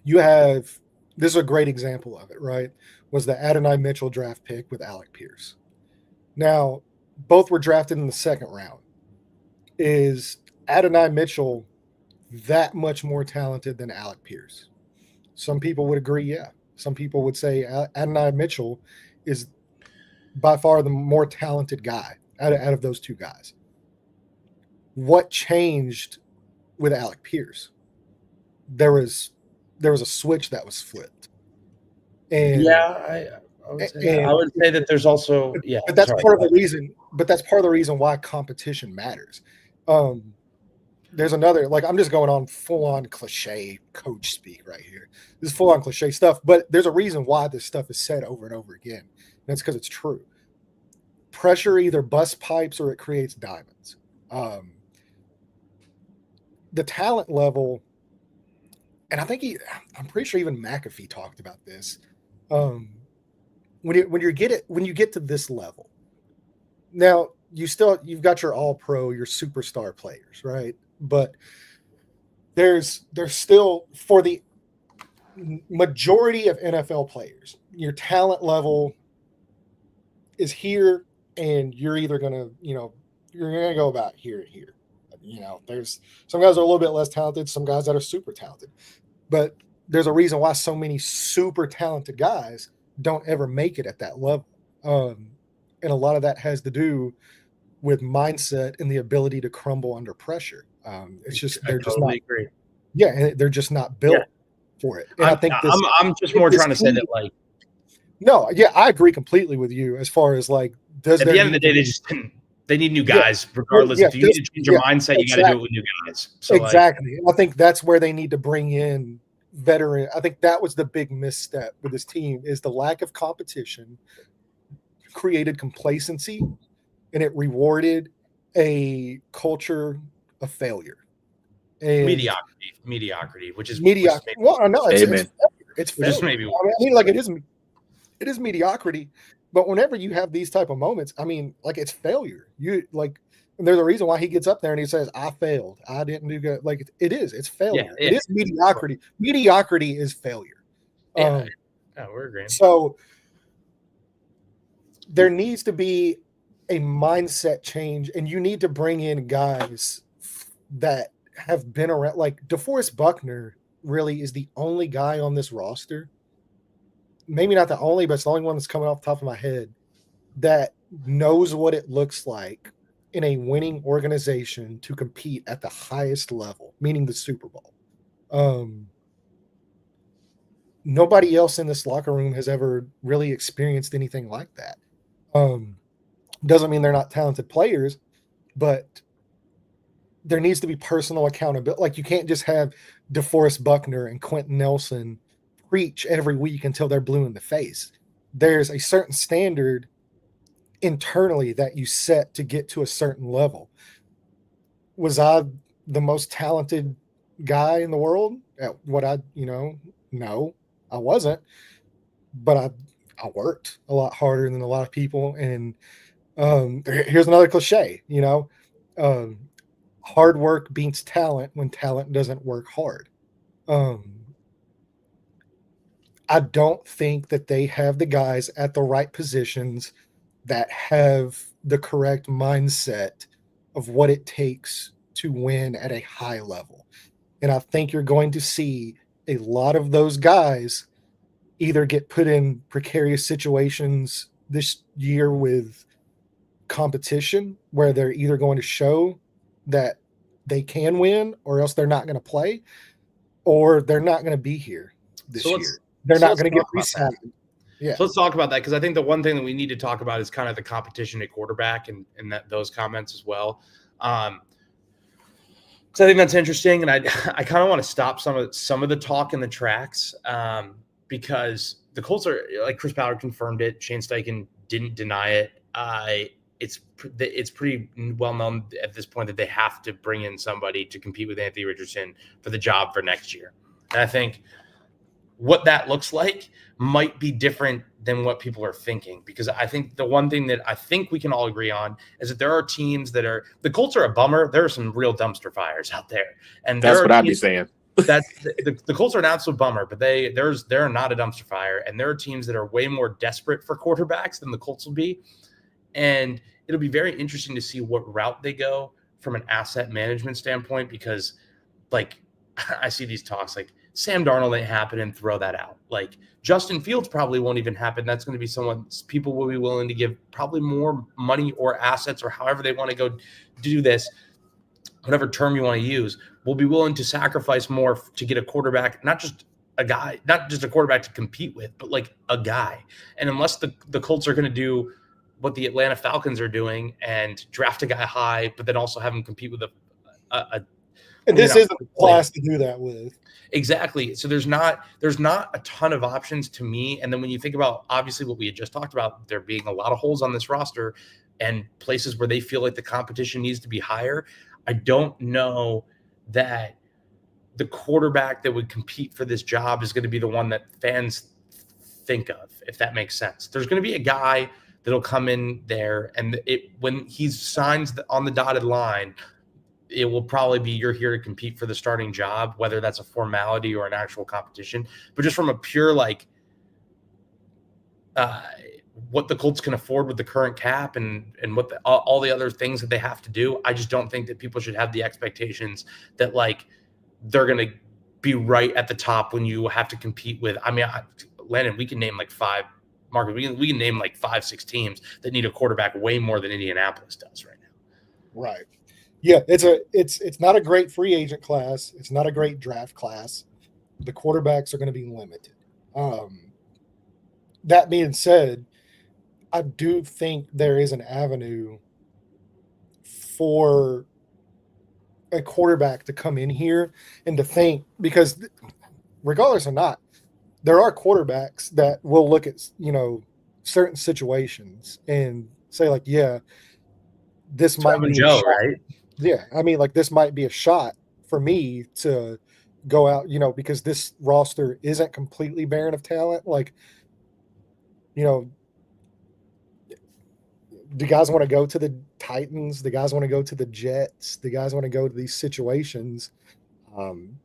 this is a great example of it, right? Was the Adonai Mitchell draft pick with Alec Pierce. Now, both were drafted in the second round. Is Adonai Mitchell that much more talented than Alec Pierce? Some people would agree, yeah. Some people would say Adonai Mitchell is by far the more talented guy out of those two guys. What changed with Alec Pierce? There was a switch that was flipped. And yeah, I would say that there's also but that's part of the reason. But that's part of the reason why competition matters. There's another, like I'm just going on full on cliche coach speak right here. This is full on cliche stuff, but there's a reason why this stuff is said over and over again. And that's because it's true. Pressure either busts pipes or it creates diamonds. The talent level, and I think I'm pretty sure even McAfee talked about this. When you get to this level, now you've got your all pro, your superstar players, right? But there's still, for the majority of NFL players, your talent level is here, and you're either gonna go about here and here. There's some guys that are a little bit less talented, some guys that are super talented, but there's a reason why so many super talented guys don't ever make it at that level. And a lot of that has to do with mindset and the ability to crumble under pressure. It's just, they're just not, agree. Yeah. And they're just not built for it. And I think I'm just more trying to say that, like, no, yeah, I agree completely with you as far as like, at the end of the day, they need new guys, regardless. If you need to change your mindset, you got to do it with new guys. So exactly. I think that's where they need to bring in veteran. I think that was the big misstep with this team, is the lack of competition created complacency, and it rewarded a culture of failure. And mediocrity, which is mediocrity. Well, I know it's failure. Just maybe. I mean, like it is mediocrity. But whenever you have these type of moments, I mean, like it's failure. And there's a reason why he gets up there and he says, "I failed. I didn't do good." Like it's failure. Yeah. It is mediocrity. Mediocrity is failure. Yeah, we're agreeing. So there needs to be a mindset change, and you need to bring in guys that have been around. Like DeForest Buckner really is the only guy on this roster. Maybe not the only, but it's the only one that's coming off the top of my head that knows what it looks like in a winning organization to compete at the highest level, meaning the Super Bowl. Nobody else in this locker room has ever really experienced anything like that. Doesn't mean they're not talented players, but there needs to be personal accountability. Like you can't just have DeForest Buckner and Quentin Nelson preach every week until they're blue in the face. There's a certain standard internally that you set to get to a certain level. Was I the most talented guy in the world at what no, I wasn't, but I worked a lot harder than a lot of people. And here's another cliche, hard work beats talent when talent doesn't work hard. I don't think that they have the guys at the right positions that have the correct mindset of what it takes to win at a high level. And I think you're going to see a lot of those guys either get put in precarious situations this year with competition where they're either going to show that they can win or else they're not going to play, or they're not going to be here this year. They're not going to get re-signed. Yeah. So let's talk about that, because I think the one thing that we need to talk about is kind of the competition at quarterback and those comments as well. So I think that's interesting, and I kind of want to stop some of the talk in the tracks because the Colts are, like, Chris Ballard confirmed it. Shane Steichen didn't deny it. It's pretty well known at this point that they have to bring in somebody to compete with Anthony Richardson for the job for next year. And I think what that looks like might be different than what people are thinking, because I think the one thing that I think we can all agree on is that there are teams that are – the Colts are a bummer. There are some real dumpster fires out there. And that's what I'd be saying. That's the Colts are an absolute bummer, but they're not a dumpster fire. And there are teams that are way more desperate for quarterbacks than the Colts will be. And it'll be very interesting to see what route they go from an asset management standpoint, because, like, I see these talks like Sam Darnold ain't happening, throw that out. Like, Justin Fields probably won't even happen. That's going to be someone people will be willing to give probably more money or assets, or however they want to go do this, whatever term you want to use, will be willing to sacrifice more to get a quarterback, not just a quarterback to compete with, but like a guy. And unless the Colts are going to do what the Atlanta Falcons are doing and draft a guy high, but then also have him compete with and this isn't a class to do that with. Exactly. So there's not a ton of options to me. And then when you think about, obviously, what we had just talked about, there being a lot of holes on this roster and places where they feel like the competition needs to be higher, I don't know that the quarterback that would compete for this job is going to be the one that fans think of, if that makes sense. There's going to be a guy that'll come in there, and when he signs on the dotted line, it will probably be, you're here to compete for the starting job, whether that's a formality or an actual competition. But just from a pure, like, what the Colts can afford with the current cap and what all the other things that they have to do, I just don't think that people should have the expectations that, like, they're going to be right at the top when you have to compete with. I mean, Landon, we can name like five. Marcus, we can name like 5-6 teams that need a quarterback way more than Indianapolis does right now. Right. Yeah, it's not a great free agent class. It's not a great draft class. The quarterbacks are going to be limited. That being said, I do think there is an avenue for a quarterback to come in here and to think, because regardless or not, there are quarterbacks that will look at, certain situations and say, like, yeah, this might be Joe, right? Yeah, I mean, like, this might be a shot for me to go out, because this roster isn't completely barren of talent. Like, do guys want to go to the Titans? Do guys want to go to the Jets? Do guys want to go to these situations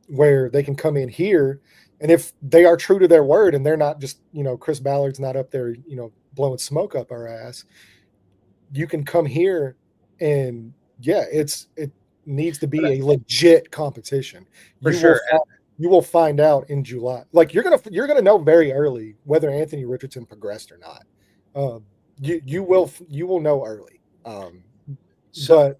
where they can come in here? And if they are true to their word and they're not just, Chris Ballard's not up there, blowing smoke up our ass, you can come here and, yeah, it needs to be a legit competition. You will find out in July. Like, you're gonna know very early whether Anthony Richardson progressed or not. You will know early. But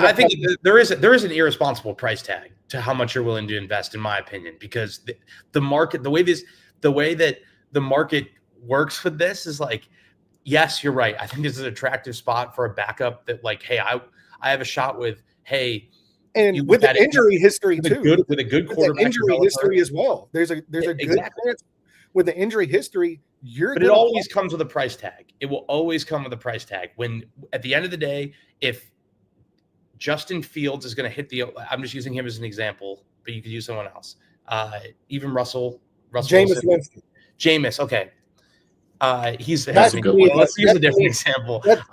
I think there is an irresponsible price tag to how much you're willing to invest, in my opinion, because the market, the way that the market works with this is like, yes, you're right. I think this is an attractive spot for a backup that, like, hey, I have a shot with, hey, and with the injury history too, with a good quarterback, injury history as well. There's a good chance with the injury history. But it always comes with a price tag. It will always come with a price tag. When at the end of the day, if Justin Fields is going to hit I'm just using him as an example, but you could use someone else. Even Russell Jameis Winston. Jameis, okay. That's a good one. Let's use a different example. That's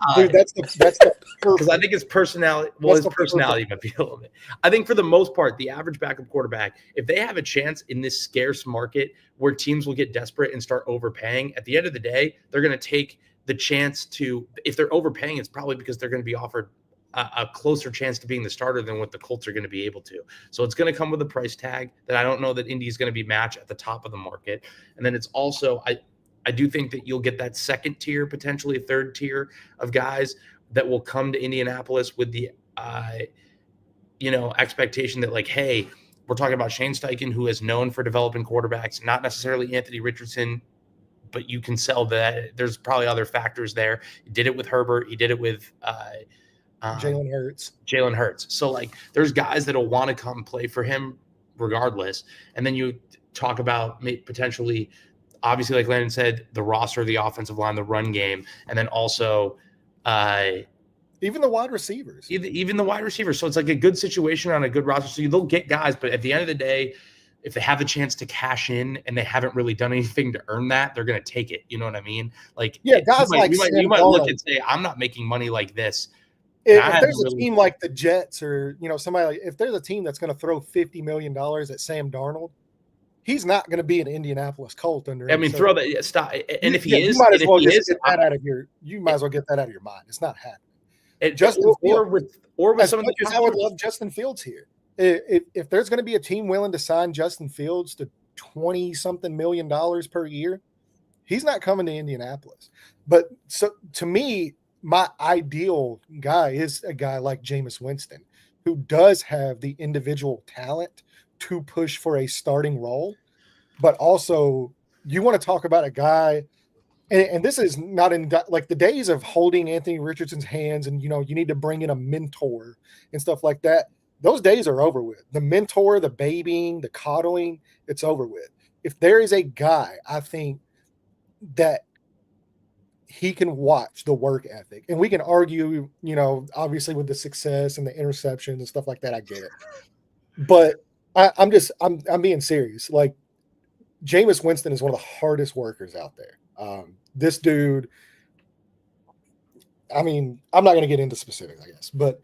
the Because I think his personality, well, That's his the personality might be a little bit. I think for the most part, the average backup quarterback, if they have a chance in this scarce market where teams will get desperate and start overpaying, at the end of the day, they're going to take the chance to, if they're overpaying, it's probably because they're going to be offered a closer chance to being the starter than what the Colts are going to be able to. So it's going to come with a price tag that I don't know that Indy is going to be matched at the top of the market. And then it's also, I do think that you'll get that second tier, potentially a third tier of guys that will come to Indianapolis with the, expectation that like, hey, we're talking about Shane Steichen, who is known for developing quarterbacks, not necessarily Anthony Richardson, but you can sell that. There's probably other factors there. He did it with Herbert. He did it with Jalen Hurts. So like, there's guys that'll want to come play for him regardless. And then you talk about potentially, obviously, like Landon said, the roster, the offensive line, the run game, and then also even the wide receivers. Even the wide receivers. So it's like a good situation on a good roster. So they'll get guys, but at the end of the day, if they have a chance to cash in and they haven't really done anything to earn that, they're going to take it. You know what I mean? Like, yeah, guys you might look and say, I'm not making money like this. If there's a team like the Jets or somebody like, if there's a team that's going to throw $50 million at Sam Darnold, he's not going to be an Indianapolis Colt under. I mean, throw that. Stop. And if he is, you might as well get that out of your. You might as well get that out of your mind. It's not happening. Or with some of the. I would love Justin Fields here. If there's going to be a team willing to sign Justin Fields to $20-something million per year, he's not coming to Indianapolis. But so to me, my ideal guy is a guy like Jameis Winston, who does have the individual talent to push for a starting role, but also you want to talk about a guy, and this is not in like the days of holding Anthony Richardson's hands and, you need to bring in a mentor and stuff like that. Those days are over with. The mentor, the babying, the coddling, it's over with. If there is a guy, I think that he can watch the work ethic, and we can argue, obviously with the success and the interceptions and stuff like that. I get it, but I'm being serious. Like, Jameis Winston is one of the hardest workers out there. This dude, I mean, I'm not going to get into specifics, I guess, but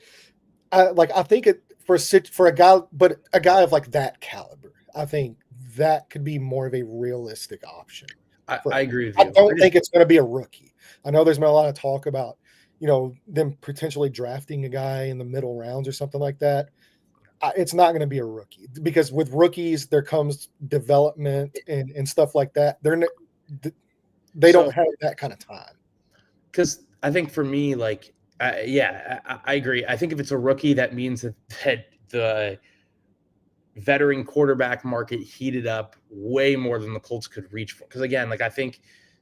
I think it for a guy, but a guy of like that caliber, I think that could be more of a realistic option. I agree with you. I don't think it's going to be a rookie. I know there's been a lot of talk about, them potentially drafting a guy in the middle rounds or something like that. It's not going to be a rookie, because with rookies there comes development and stuff like that. They don't have that kind of time. Because I think for me, like, I agree. I think if it's a rookie, that means that the veteran quarterback market heated up way more than the Colts could reach for. Because again, like, I think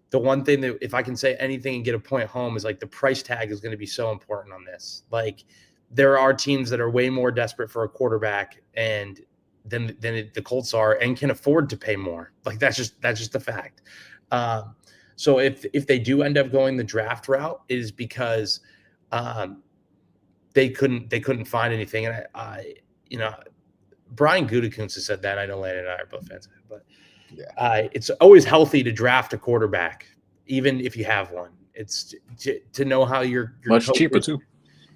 the one thing that, if I can say anything and get a point home, is like the price tag is going to be so important on this. Like, there are teams that are way more desperate for a quarterback and than the Colts are, and can afford to pay more. Like, that's just the fact. So if they do end up going the draft route, it is because they couldn't find anything. And I Brian Gutekunst has said that. I know Landon and I are both fans of it, but it's always healthy to draft a quarterback, even if you have one. It's to know how your much cheaper too.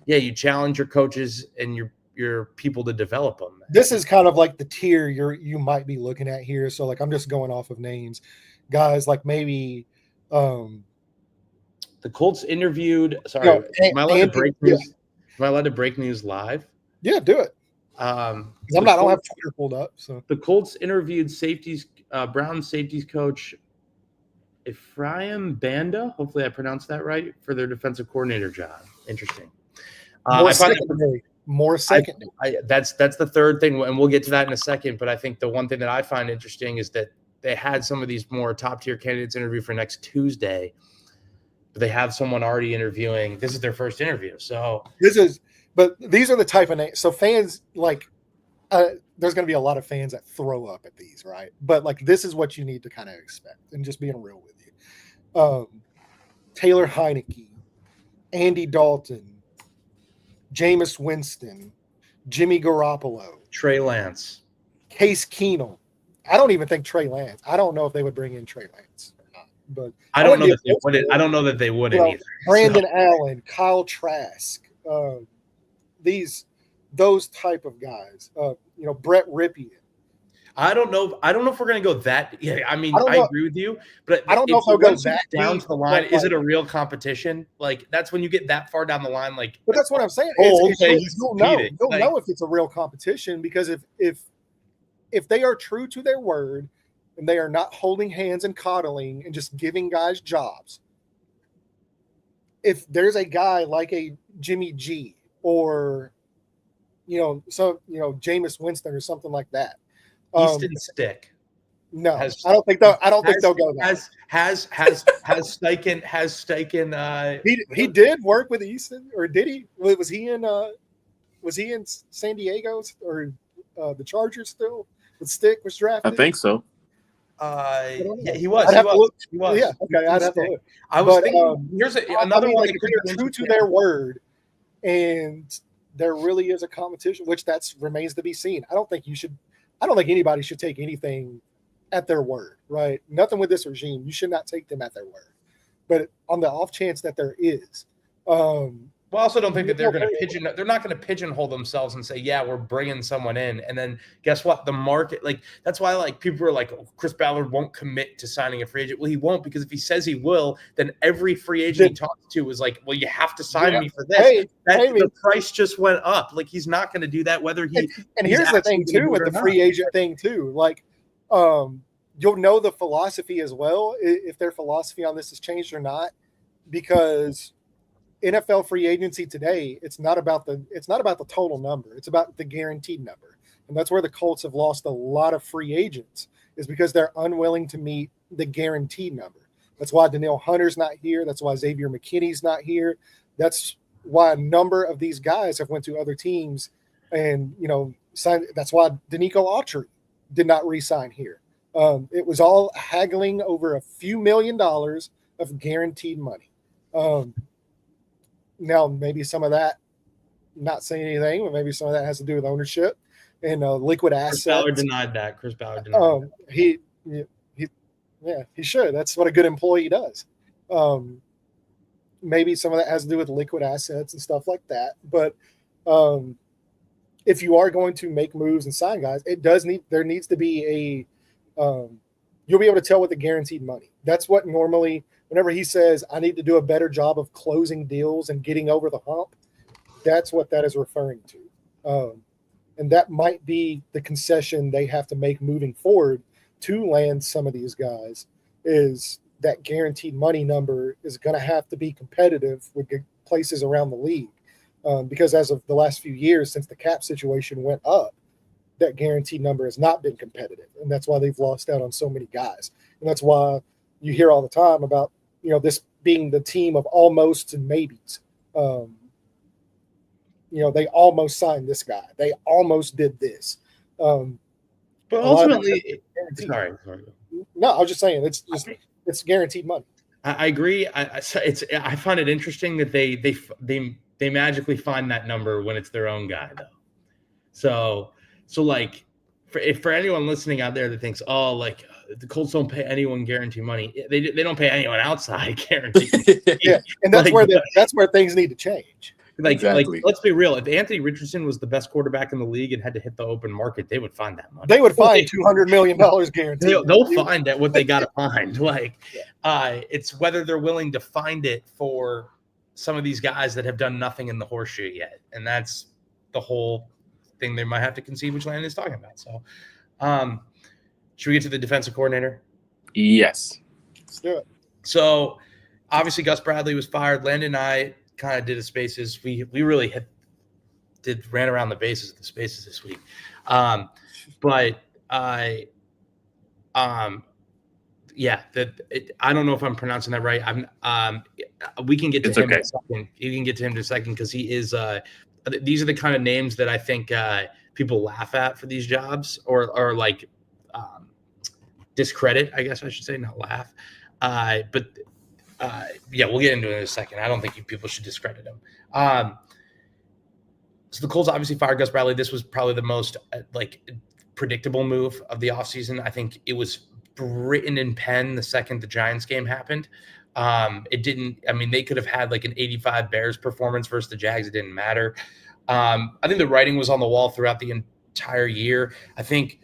Yeah, you challenge your coaches and your people to develop them. This is kind of like the tier you might be looking at here. So like, I'm just going off of names, guys like maybe the Colts interviewed. Sorry, am I allowed to break news? Yeah. Am I allowed to break news live? Yeah, do it. I don't have Twitter pulled up. So the Colts interviewed Browns safeties coach Ephraim Banda. Hopefully I pronounced that right, for their defensive coordinator job. Interesting. More secondary. That's the third thing, and we'll get to that in a second. But I think the one thing that I find interesting is that they had some of these more top-tier candidates interview for next Tuesday, but they have someone already interviewing. This is their first interview. So but these are the type of names. So fans, like, there's going to be a lot of fans that throw up at these, right? But like, this is what you need to kind of expect, and just being real with you. Taylor Heineke, Andy Dalton, Jameis Winston, Jimmy Garoppolo, Trey Lance, Case Keenum. I don't even think Trey Lance. I don't know if they would bring in Trey Lance or not. But I don't know that they wouldn't. I don't know that they wouldn't either. Brandon Allen, Kyle Trask, those type of guys. Brett Ripien. I don't know. I don't know if we're going to go that. Yeah, I mean, I agree with you, but I don't know if they'll go that down deep, to the line. Is it a real competition? Like that's when you get that far down the line. Like, but that's what I'm saying. You'll know if it's a real competition because if they are true to their word and they are not holding hands and coddling and just giving guys jobs. If there's a guy like a Jimmy G or Jameis Winston or something like that. Easton Stick. No, I don't think they'll go that. Has Steichen. He did work with Easton, or did he? Was he in San Diego or the Chargers still? With Stick was drafted. I think so. Yeah, he was. He was. Yeah, okay, I'd have to look. I was thinking. Here's another one. If they're true to their word, and there really is a competition, which remains to be seen. I don't think anybody should take anything at their word, right? Nothing with this regime. You should not take them at their word. But on the off chance that there is, I also don't think that they're going to they're not going to pigeonhole themselves and say, yeah, we're bringing someone in. And then guess what? The market, that's why people are like, oh, Chris Ballard won't commit to signing a free agent. Well, he won't, because if he says he will, then every free agent he talks to is like, well, you have to sign me for this. The price just went up. Like, he's not going to do that, whether he. And here's the thing too, with the free agent thing too, you'll know the philosophy as well, if their philosophy on this has changed or not, because NFL free agency today, it's not about the total number. It's about the guaranteed number. And that's where the Colts have lost a lot of free agents, is because they're unwilling to meet the guaranteed number. That's why Danielle Hunter's not here. That's why Xavier McKinney's not here. That's why a number of these guys have went to other teams and, signed. That's why Danico Autry did not re-sign here. It was all haggling over a few $1 million of guaranteed money. Now, maybe some of that, not saying anything, but maybe some of that has to do with ownership and liquid assets. Chris Ballard denied that. He should. That's what a good employee does. Maybe some of that has to do with liquid assets and stuff like that. But if you are going to make moves and sign guys, there needs to be you'll be able to tell with the guaranteed money. That's what normally, whenever he says, I need to do a better job of closing deals and getting over the hump, that's what that is referring to. And that might be the concession they have to make moving forward to land some of these guys, is that guaranteed money number is going to have to be competitive with places around the league. Because as of the last few years, since the cap situation went up, that guaranteed number has not been competitive. And that's why they've lost out on so many guys. And that's why you hear all the time about, this being the team of almosts and maybes. They almost signed this guy. They almost did this. But ultimately, sorry. No, I was just saying it's guaranteed money. I agree. I find it interesting that they magically find that number when it's their own guy, though. So like, for anyone listening out there that thinks, the Colts don't pay anyone guaranteed money, they don't pay anyone outside guaranteed. Yeah, and that's where things need to change. Exactly. Let's be real. If Anthony Richardson was the best quarterback in the league and had to hit the open market, they would find that money. They would find $200 million guaranteed. They'll find what they got to find. It's whether they're willing to find it for some of these guys that have done nothing in the horseshoe yet, and that's the whole thing they might have to concede, which Landon is talking about. So, should we get to the defensive coordinator? Yes. Let's do it. So, obviously, Gus Bradley was fired. Landon and I kind of did a spaces. We really ran around the bases of the spaces this week. I don't know if I'm pronouncing that right. We can get to him in a second. You can get to him in a second, because he is. These are the kind of names that I think people laugh at for these jobs, or discredit. I guess I should say, not laugh. We'll get into it in a second. I don't think people should discredit him. So the Colts obviously fired Gus Bradley. This was probably the most predictable move of the offseason. I think it was written in pen the second the Giants game happened. It didn't. I mean, they could have had like an 85 Bears performance versus the Jags. It didn't matter. I think the writing was on the wall throughout the entire year. I think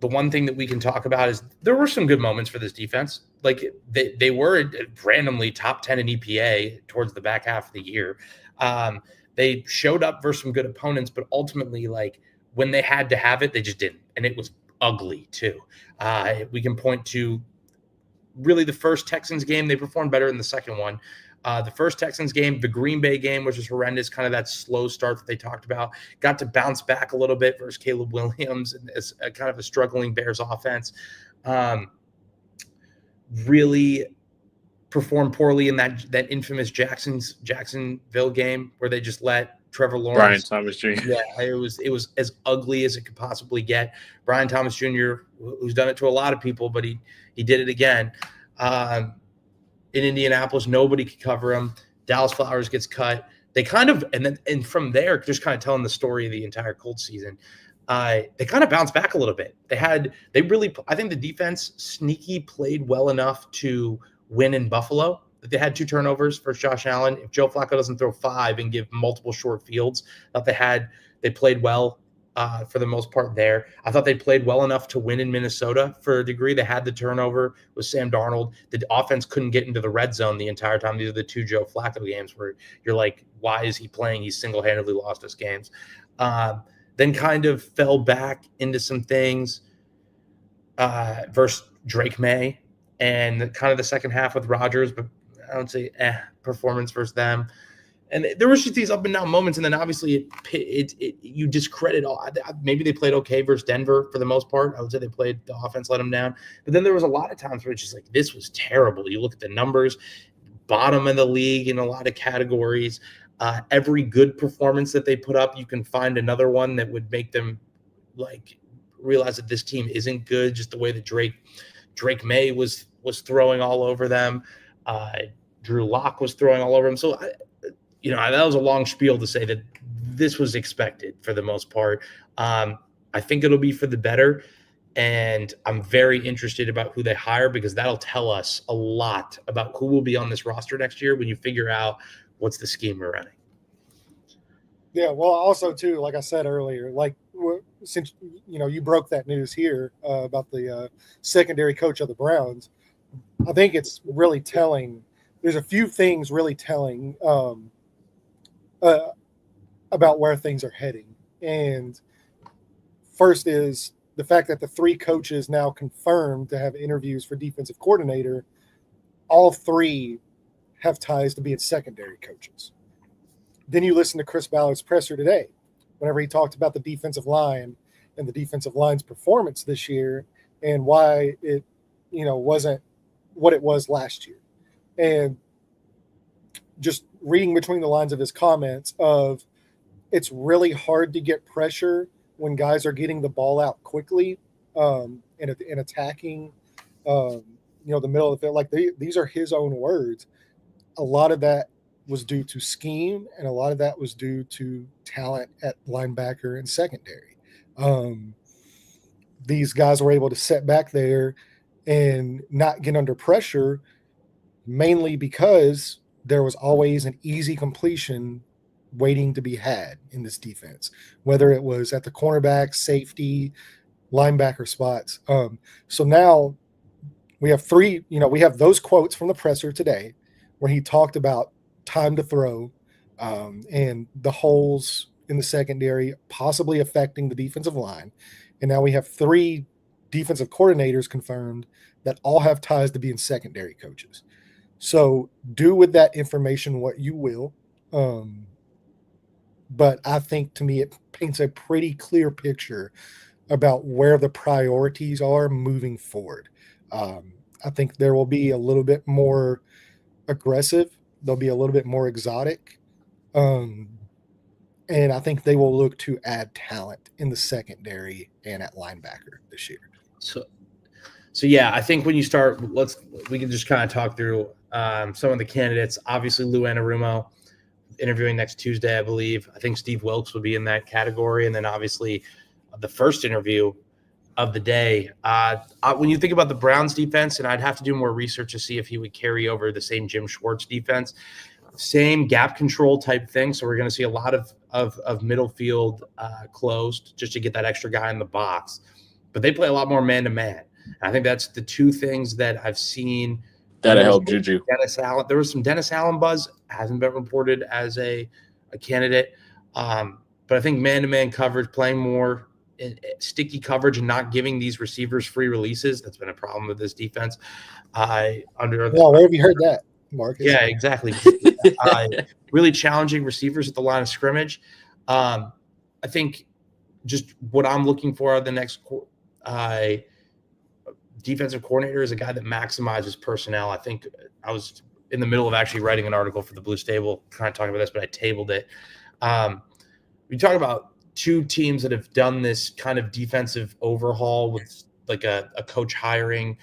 the one thing that we can talk about is there were some good moments for this defense. Like they were randomly top 10 in EPA towards the back half of the year. They showed up versus some good opponents, but ultimately, like when they had to have it, they just didn't. And it was ugly too. We can point to really the first Texans game. They performed better in the second one. The first Texans game, the Green Bay game, which was horrendous, kind of that slow start that they talked about, got to bounce back a little bit versus Caleb Williams and as a kind of a struggling Bears offense. Really performed poorly in that infamous Jacksonville game where they just let Trevor Lawrence. Brian Thomas Jr. Yeah, it was as ugly as it could possibly get. Brian Thomas Jr., who's done it to a lot of people, but he did it again. In Indianapolis, nobody could cover him. Dallas Flowers gets cut. They kind of and from there, just kind of telling the story of the entire Colts season. They kind of bounced back a little bit. I think the defense sneaky played well enough to win in Buffalo. They had 2 turnovers for Josh Allen. If Joe Flacco doesn't throw 5 and give multiple short fields, I thought they played well for the most part there. I thought they played well enough to win in Minnesota for a degree. They had the turnover with Sam Darnold. The offense couldn't get into the red zone the entire time. These are the 2 Joe Flacco games where you're like, why is he playing? He's single-handedly lost us games. Then kind of fell back into some things versus Drake May and kind of the second half with Rodgers, but I would say performance versus them. And there was just these up and down moments, and then obviously you discredit all. Maybe they played okay versus Denver for the most part. I would say the offense let them down. But then there was a lot of times where it's just like, this was terrible. You look at the numbers, bottom of the league in a lot of categories. Every good performance that they put up, you can find another one that would make them like realize that this team isn't good. Just the way that Drake May was throwing all over them. Drew Lock was throwing all over him. So, that was a long spiel to say that this was expected for the most part. I think it'll be for the better. And I'm very interested about who they hire because that'll tell us a lot about who will be on this roster next year when you figure out what's the scheme we're running. Yeah, well, also, too, like I said earlier, like since, you broke that news here about the secondary coach of the Browns, I think it's really telling. There's a few things really telling about where things are heading. And first is the fact that the 3 coaches now confirmed to have interviews for defensive coordinator, all 3 have ties to being secondary coaches. Then you listen to Chris Ballard's presser today, whenever he talked about the defensive line and the defensive line's performance this year and why it, wasn't what it was last year. And just reading between the lines of his comments of it's really hard to get pressure when guys are getting the ball out quickly and attacking, the middle of the field. Like these are his own words. A lot of that was due to scheme, and a lot of that was due to talent at linebacker and secondary. These guys were able to sit back there and not get under pressure, mainly because there was always an easy completion waiting to be had in this defense, whether it was at the cornerback, safety, linebacker spots. So now we have 3, we have those quotes from the presser today where he talked about time to throw and the holes in the secondary possibly affecting the defensive line. And now we have 3 defensive coordinators confirmed that all have ties to being secondary coaches. So do with that information what you will. But I think to me, it paints a pretty clear picture about where the priorities are moving forward. I think there will be a little bit more aggressive. They'll be a little bit more exotic. And I think they will look to add talent in the secondary and at linebacker this year. So yeah, I think when you start, we can just kind of talk through some of the candidates. Obviously, Lou Anarumo interviewing next Tuesday, I believe. I think Steve Wilkes would be in that category. And then obviously the first interview, of the day. When you think about the Browns defense, and I'd have to do more research to see if he would carry over the same Jim Schwartz defense, same gap control type thing. So we're going to see a lot of middle field closed just to get that extra guy in the box. But they play a lot more man-to-man. I think that's the two things that I've seen. That'll help Juju. Dennis Allen. There was some Dennis Allen buzz. Hasn't been reported as a candidate. But I think man-to-man coverage, playing more sticky coverage and not giving these receivers free releases, that's been a problem with this defense. Where have you heard that, Marcus? Yeah, exactly. Really challenging receivers at the line of scrimmage. I think just what I'm looking for the next defensive coordinator is a guy that maximizes personnel. I think I was in the middle of actually writing an article for the Blue Stable, kind of talking about this, but I tabled it. We talk about two teams that have done this kind of defensive overhaul with like a coach hiring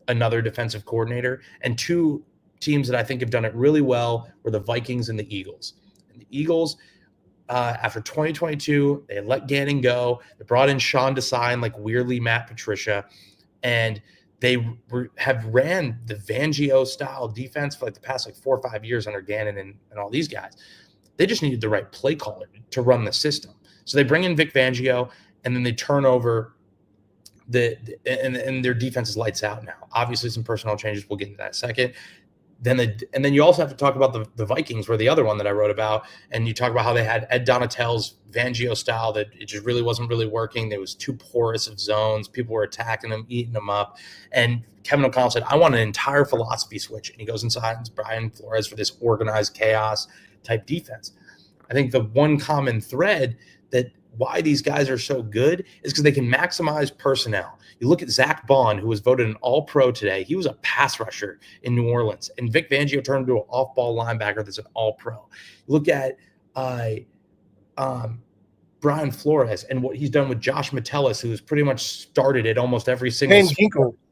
another defensive coordinator, and two teams that I think have done it really well were the Vikings and the Eagles. And the Eagles, after 2022, they let Gannon go. They brought in Sean Desai and like weirdly Matt Patricia, and they have ran the Fangio style defense for like the past like 4 or 5 years under Gannon and all these guys. They just needed the right play caller to run the system. So they bring in Vic Fangio, and then they turn over and their defense is lights out now. Obviously, some personnel changes. We'll get into that in a second. Then you also have to talk about the Vikings, were the other one that I wrote about, and you talk about how they had Ed Donatell's Fangio style that it just really wasn't really working. There was too porous of zones. People were attacking them, eating them up. And Kevin O'Connell said, I want an entire philosophy switch. And he goes inside and Brian Flores for this organized chaos type defense. I think the one common thread that why these guys are so good is because they can maximize personnel. You look at Zach Bond, who was voted an All-Pro today. He was a pass rusher in New Orleans, and Vic Fangio turned into an off-ball linebacker that's an All-Pro. You look at Brian Flores and what he's done with Josh Metellus, who's pretty much started at almost every single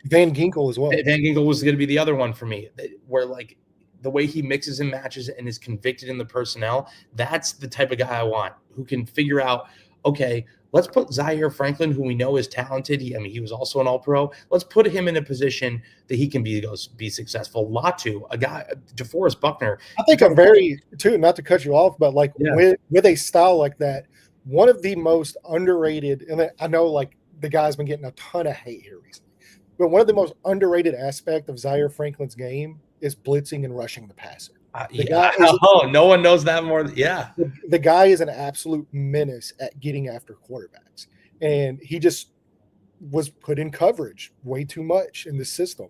Van Ginkel as well. Van Ginkel was going to be the other one for me, where like the way he mixes and matches and is convicted in the personnel, that's the type of guy I want, who can figure out, okay, let's put Zaire Franklin, who we know is talented. He was also an All-Pro. Let's put him in a position that he can be successful. Latu, a guy, DeForest Buckner. I think I'm very, too, not to cut you off, but like with a style like that, one of the most underrated, and I know like the guy's been getting a ton of hate here recently, but one of the most underrated aspect of Zaire Franklin's game is blitzing and rushing the passer. No one knows that more. Yeah. The guy is an absolute menace at getting after quarterbacks. And he just was put in coverage way too much in the system.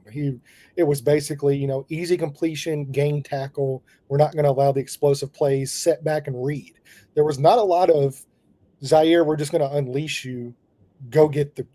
It was basically, easy completion, gain tackle. We're not going to allow the explosive plays, set back and read. There was not a lot of Zaire, we're just going to unleash you. Go get the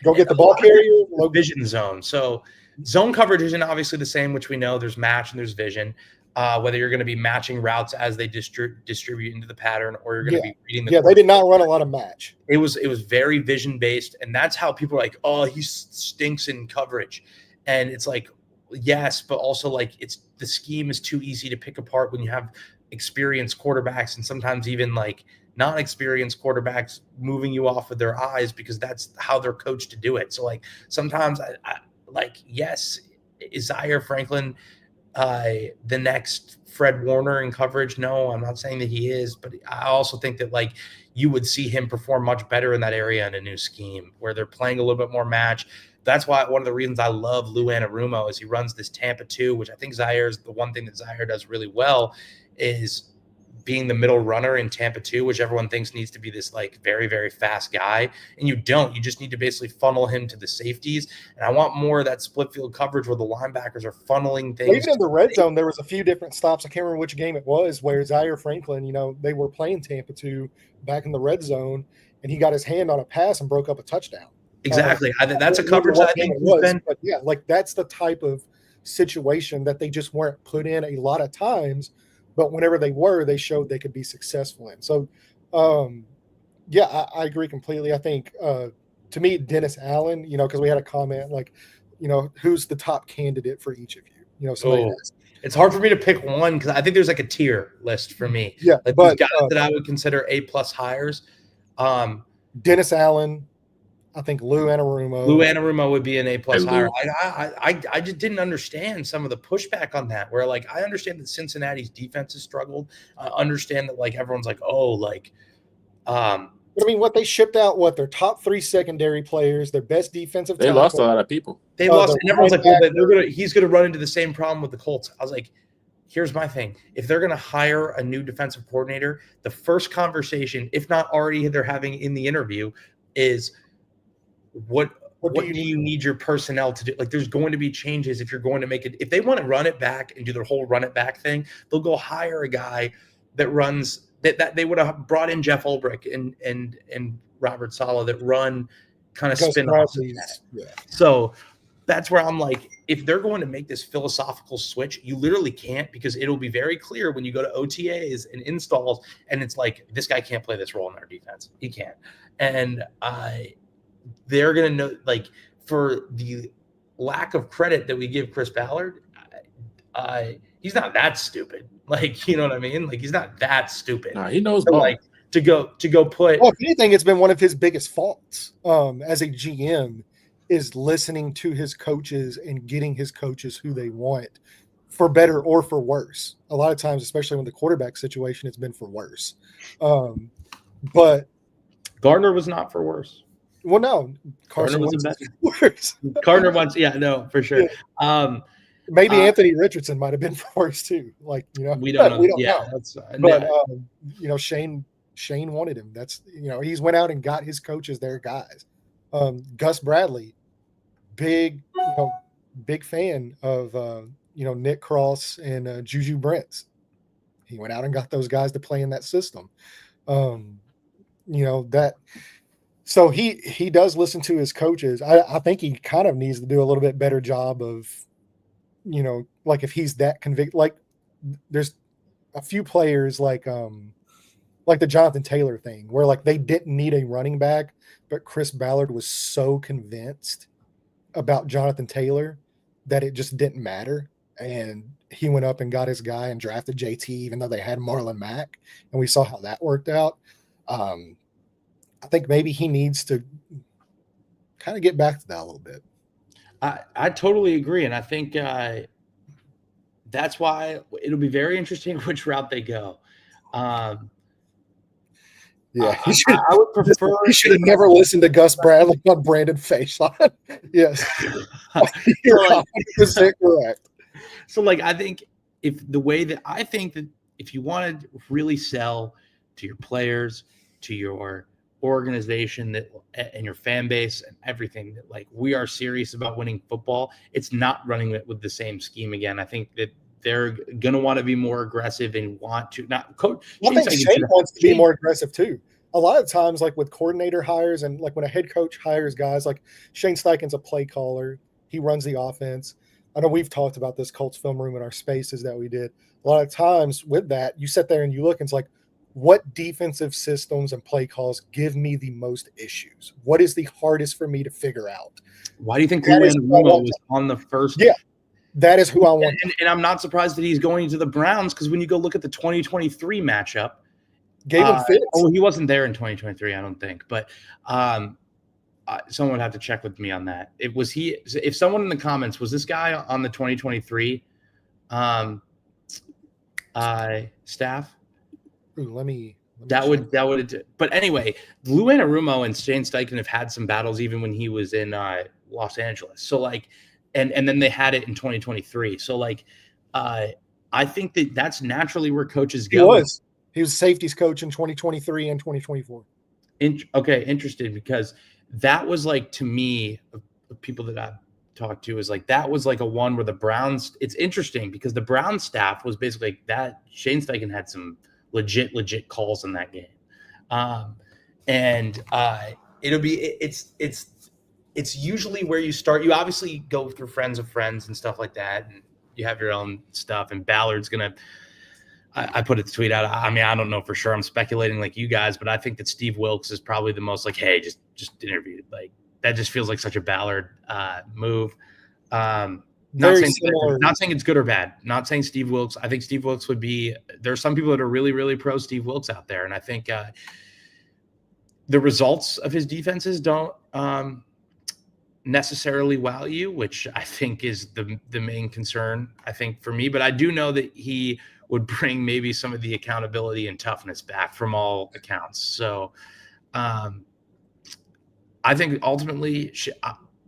ball carrier. Vision zone. So zone coverage isn't obviously the same, which we know there's match and there's vision. Whether you're going to be matching routes as they distribute into the pattern, or you're going to be reading the they did not run a lot of match. It was very vision based, and that's how people are like, oh, he stinks in coverage, and it's like, yes, but also like the scheme is too easy to pick apart when you have experienced quarterbacks and sometimes even like non-experienced quarterbacks moving you off of their eyes because that's how they're coached to do it. So like sometimes I yes, is Zaire Franklin the next Fred Warner in coverage? No, I'm not saying that he is, but I also think that like you would see him perform much better in that area in a new scheme where they're playing a little bit more match. That's why one of the reasons I love Lou Anarumo is he runs this Tampa 2, which I think Zaire is the one thing that Zaire does really well is being the middle runner in Tampa 2, which everyone thinks needs to be this like very, very fast guy. And you don't. You just need to basically funnel him to the safeties. And I want more of that split field coverage where the linebackers are funneling things. Even in the red zone, there was a few different stops. I can't remember which game it was where Zaire Franklin, they were playing Tampa 2 back in the red zone, and he got his hand on a pass and broke up a touchdown. Exactly. That's a coverage that I think but yeah, like that's the type of situation that they just weren't put in a lot of times. But whenever they were, they showed they could be successful in. So, I agree completely. I think, to me, Dennis Allen, because we had a comment like, who's the top candidate for each of you? It's hard for me to pick one because I think there's like a tier list for me. Yeah, like these guys that I would consider A+ hires. Dennis Allen, I think Lou Anarumo. Lou Anarumo would be an A+ And hire. Lou- I just didn't understand some of the pushback on that. Where like I understand that Cincinnati's defense has struggled. I understand that like everyone's like, oh, like, I mean, what they shipped out, their top 3 secondary players, their best defensive They tackle. lost a lot of people. they lost, the and everyone's like, well, linebacker. he's gonna run into the same problem with the Colts. I was like, here's my thing: if they're gonna hire a new defensive coordinator, the first conversation, if not already they're having in the interview, is what do you need your personnel to do? Like, there's going to be changes if you're going to make it. If they want to run it back and do their whole run it back thing, they'll go hire a guy that runs that they would have brought in Jeff Ulbrich and Robert Saleh that run kind of spin-offs. Yeah. So that's where I'm like, if they're going to make this philosophical switch, you literally can't, because it'll be very clear when you go to OTAs and installs, and it's like, this guy can't play this role in our defense. He can't. And they're going to know, like, for the lack of credit that we give Chris Ballard, he's not that stupid. Like, you know what I mean? Like, he's not that stupid. Nah, he knows So, ball. like, to go put. Well, if anything, it's been one of his biggest faults as a GM is listening to his coaches and getting his coaches who they want, for better or for worse. A lot of times, especially when the quarterback situation, it's been for worse. But Gardner was not for worse. well, no, Carson Gardner was Wentz the is worse. Gardner once, yeah, no, for sure. Maybe Anthony Richardson might have been for worse too. Like, you know, We don't know. We don't Yeah, know. that's But you know, Shane wanted him. That's, you know, he's went out and got his coaches their guys. Gus Bradley, big fan of you know, Nick Cross and Juju Brents. He went out and got those guys to play in that system. You know, that, so he does listen to his coaches. I think he kind of needs to do a little bit better job of, you know, like, if he's that convict, like, there's a few players like the Jonathan Taylor thing, where like they didn't need a running back, but Chris Ballard was so convinced about Jonathan Taylor that it just didn't matter. And he went up and got his guy and drafted JT, even though they had Marlon Mack, and we saw how that worked out. I think maybe he needs to kind of get back to that a little bit. I totally agree, and I think that's why it'll be very interesting which route they go. Yeah, I would prefer. He should have never listened to Gus Bradley on Brandon Faison. Yes, you're 100% correct. So, like, I think if you want to really sell to your players, to your organization, and your fan base and everything, that like, we are serious about winning football, it's not running it with the same scheme again. I think that they're going to want to be more aggressive and want to not coach. I think Shane wants to be more aggressive too. A lot of times, like with coordinator hires and like when a head coach hires guys, like Shane Steichen's a play caller. He runs the offense. I know we've talked about this Colts film room in our spaces that we did. A lot of times with that, you sit there and you look and it's like, what defensive systems and play calls give me the most issues? What is the hardest for me to figure out? Why do you think Lou Anarumo was on the first? Yeah, that is who I want. And I'm not surprised that he's going to the Browns, because when you go look at the 2023 matchup, Galen Fitz. Oh, he wasn't there in 2023, I don't think. But someone would have to check with me on that. If someone in the comments, was this guy on the 2023 staff? Ooh, let me That would. But anyway, Lou Anarumo and Shane Steichen have had some battles even when he was in Los Angeles. So like, and then they had it in 2023. So like, I think that's naturally where coaches go. He was safeties coach in 2023 and 2024. Interested, because that was like, to me, the people that I've talked to, is like, that was like a one where the Browns. It's interesting because the Browns staff was basically like that. Shane Steichen had some legit calls in that game. It's usually where you start. You obviously go through friends of friends and stuff like that, and you have your own stuff. And Ballard's gonna. I put a tweet out. I mean, I don't know for sure. I'm speculating like you guys, but I think that Steve Wilkes is probably the most like, hey, just interviewed. Like, that just feels like such a Ballard move. Not saying it's good or bad. Not saying Steve Wilkes. I think Steve Wilkes would be. There are some people that are really, really pro Steve Wilkes out there, and I think the results of his defenses don't necessarily wow you, which I think is the main concern, I think, for me. But I do know that he would bring maybe some of the accountability and toughness back from all accounts. So I think ultimately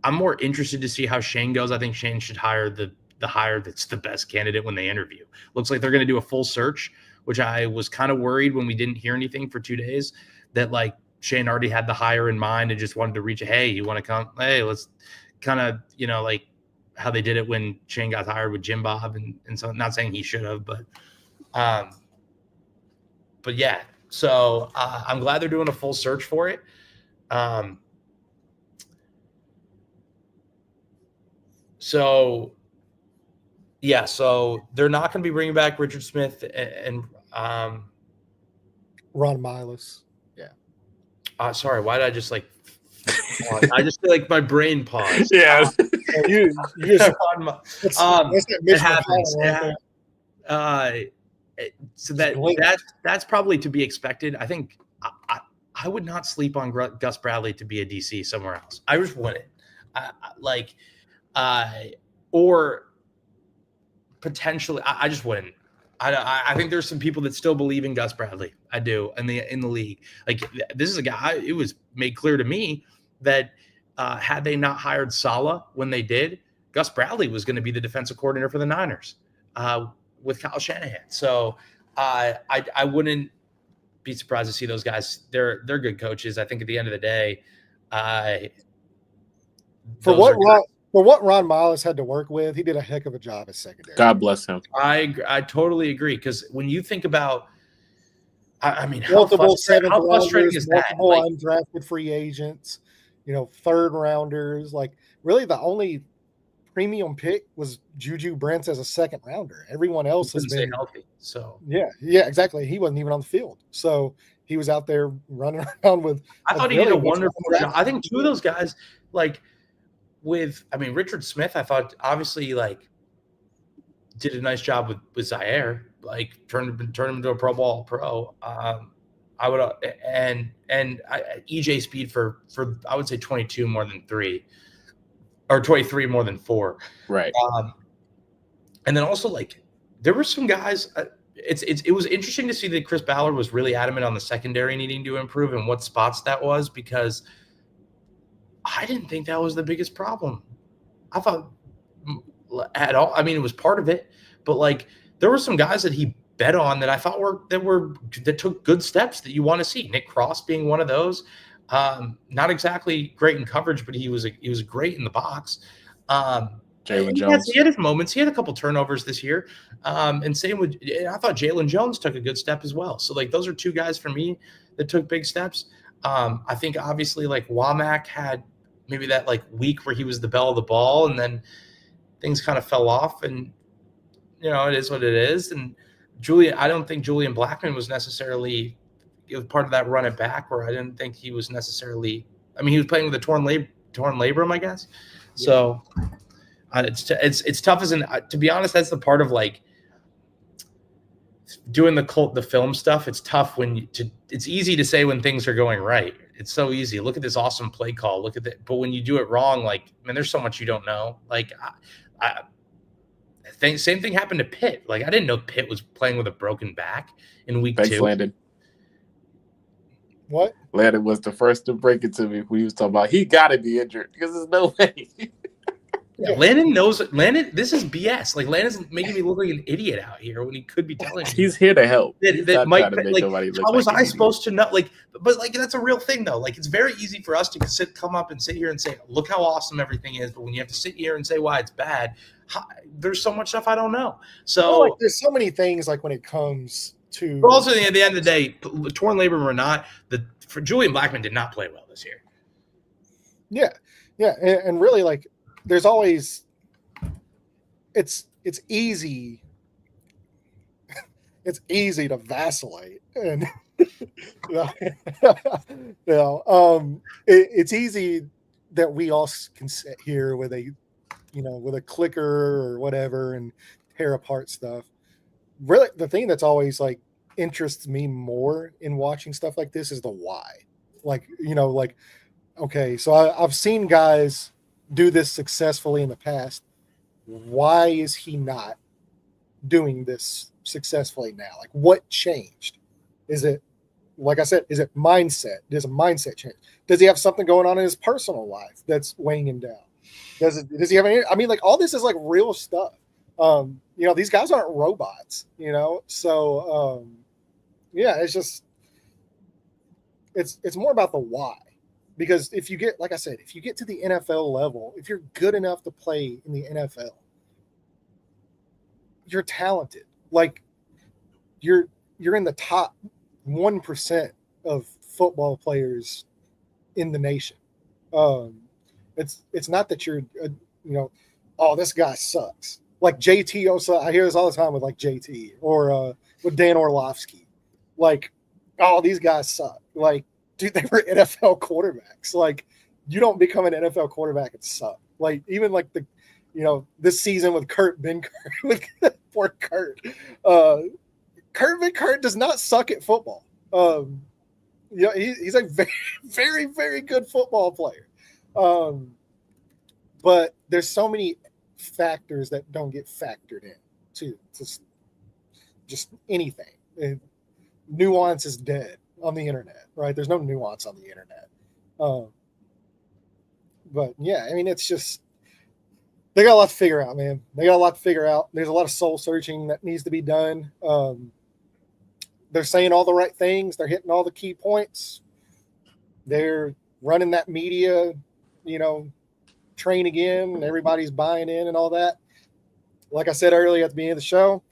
I'm more interested to see how Shane goes. I think Shane should hire the hire that's the best candidate when they interview. Looks like they're going to do a full search, which I was kind of worried when we didn't hear anything for 2 days that like Shane already had the hire in mind and just wanted to reach, hey, you want to come? Hey, let's kind of, like how they did it when Shane got hired with Jim Bob. And so not saying he should have, but yeah. So I'm glad they're doing a full search for it. So yeah, so they're not going to be bringing back Richard Smith and Ron Miles. Yeah. Sorry, why did I just like pause? I just feel like my brain paused. Yeah. You just, it happens. So that's probably to be expected. I think I would not sleep on Gus Bradley to be a DC somewhere else. I just wouldn't. Or potentially, I just wouldn't. I think there's some people that still believe in Gus Bradley. I do in the league. Like this is a guy. It was made clear to me that had they not hired Saleh when they did, Gus Bradley was going to be the defensive coordinator for the Niners with Kyle Shanahan. So I wouldn't be surprised to see those guys. They're good coaches. I think at the end of the day, for what Ron Miles had to work with, he did a heck of a job as secondary. God bless him. I totally agree, because when you think about, I mean, multiple how frustrating is that? Multiple undrafted free agents, third rounders. Like really, the only premium pick was Juju Brents as a second rounder. Everyone else has been healthy. So yeah, exactly. He wasn't even on the field, so he was out there running around with. I thought he did a wonderful job. I think two of those guys, Richard Smith, I thought obviously did a nice job with Zaire, turned him into a Pro Bowl pro. I would EJ Speed for I would say 22 more than 3, or 23 more than 4. Right. And then also there were some guys. It was interesting to see that Chris Ballard was really adamant on the secondary needing to improve and what spots that was, because I didn't think that was the biggest problem. I thought at all. I mean, it was part of it, but there were some guys that he bet on that I thought that took good steps that you want to see. Nick Cross being one of those. Not exactly great in coverage, but he was great in the box. Jalen Jones. He had his moments. He had a couple turnovers this year. And same with, I thought Jalen Jones took a good step as well. So those are two guys for me that took big steps. I think obviously Womack had maybe that week where he was the belle of the ball, and then things kind of fell off, and it is what it is. And I don't think Julian Blackman was necessarily part of that run it back, where I didn't think he was necessarily. I mean, he was playing with a torn labrum, I guess. Yeah. So it's tough to be honest. That's the part of doing the film stuff. It's tough it's easy to say when things are going right. It's so easy. Look at this awesome play call. Look at that. But when you do it wrong, there's so much you don't know. Same thing happened to Pitt. I didn't know Pitt was playing with a broken back in week 2. Landon. What? Landon was the first to break it to me. We was talking about he got to be injured, because there's no way. Yeah, Landon knows. This is BS. Landon's making me look like an idiot out here when he could be telling me. He's here to help. That Mike, how was I supposed to know? But that's a real thing though. It's very easy for us to come up and sit here and say, look how awesome everything is. But when you have to sit here and say why it's bad, there's so much stuff I don't know. So there's so many things when it comes to. But also at the end of the day, torn labrum or not, for Julian Blackman did not play well this year. Yeah, and really there's always it's easy to vacillate, and it's easy that we all can sit here with a clicker or whatever and tear apart stuff. Really, the thing that's always interests me more in watching stuff like this is the why. Like, okay, so I've seen guys do this successfully in the past. Why is he not doing this successfully now? Like, what changed? Is it, like I said, is it mindset? There's a mindset change. Does he have something going on in his personal life that's weighing him down? Does he have any? I mean, like, all this is like real stuff. These guys aren't robots, So, yeah, it's just it's more about the why. Because if you get, like I said, if you get to the NFL level, if you're good enough to play in the NFL, you're talented. Like, you're in the top 1% of football players in the nation. It's not that you're, oh, this guy sucks. Like JT also, I hear this all the time with like JT or with Dan Orlovsky. Like, oh, these guys suck. Like, dude, they were NFL quarterbacks. Like, you don't become an NFL quarterback and suck. Like, even like this season with Kurt Benkert, with poor Kurt. Kurt Benkert does not suck at football. He's a very, very, very good football player. But there's so many factors that don't get factored in to just anything. And nuance is dead on the internet, right? There's no nuance on the internet. But yeah, I mean, it's just, they got a lot to figure out, man. They got a lot to figure out. There's a lot of soul searching that needs to be done. They're saying all the right things. They're hitting all the key points. They're running that media, train again, and everybody's buying in and all that. Like I said earlier at the beginning of the show,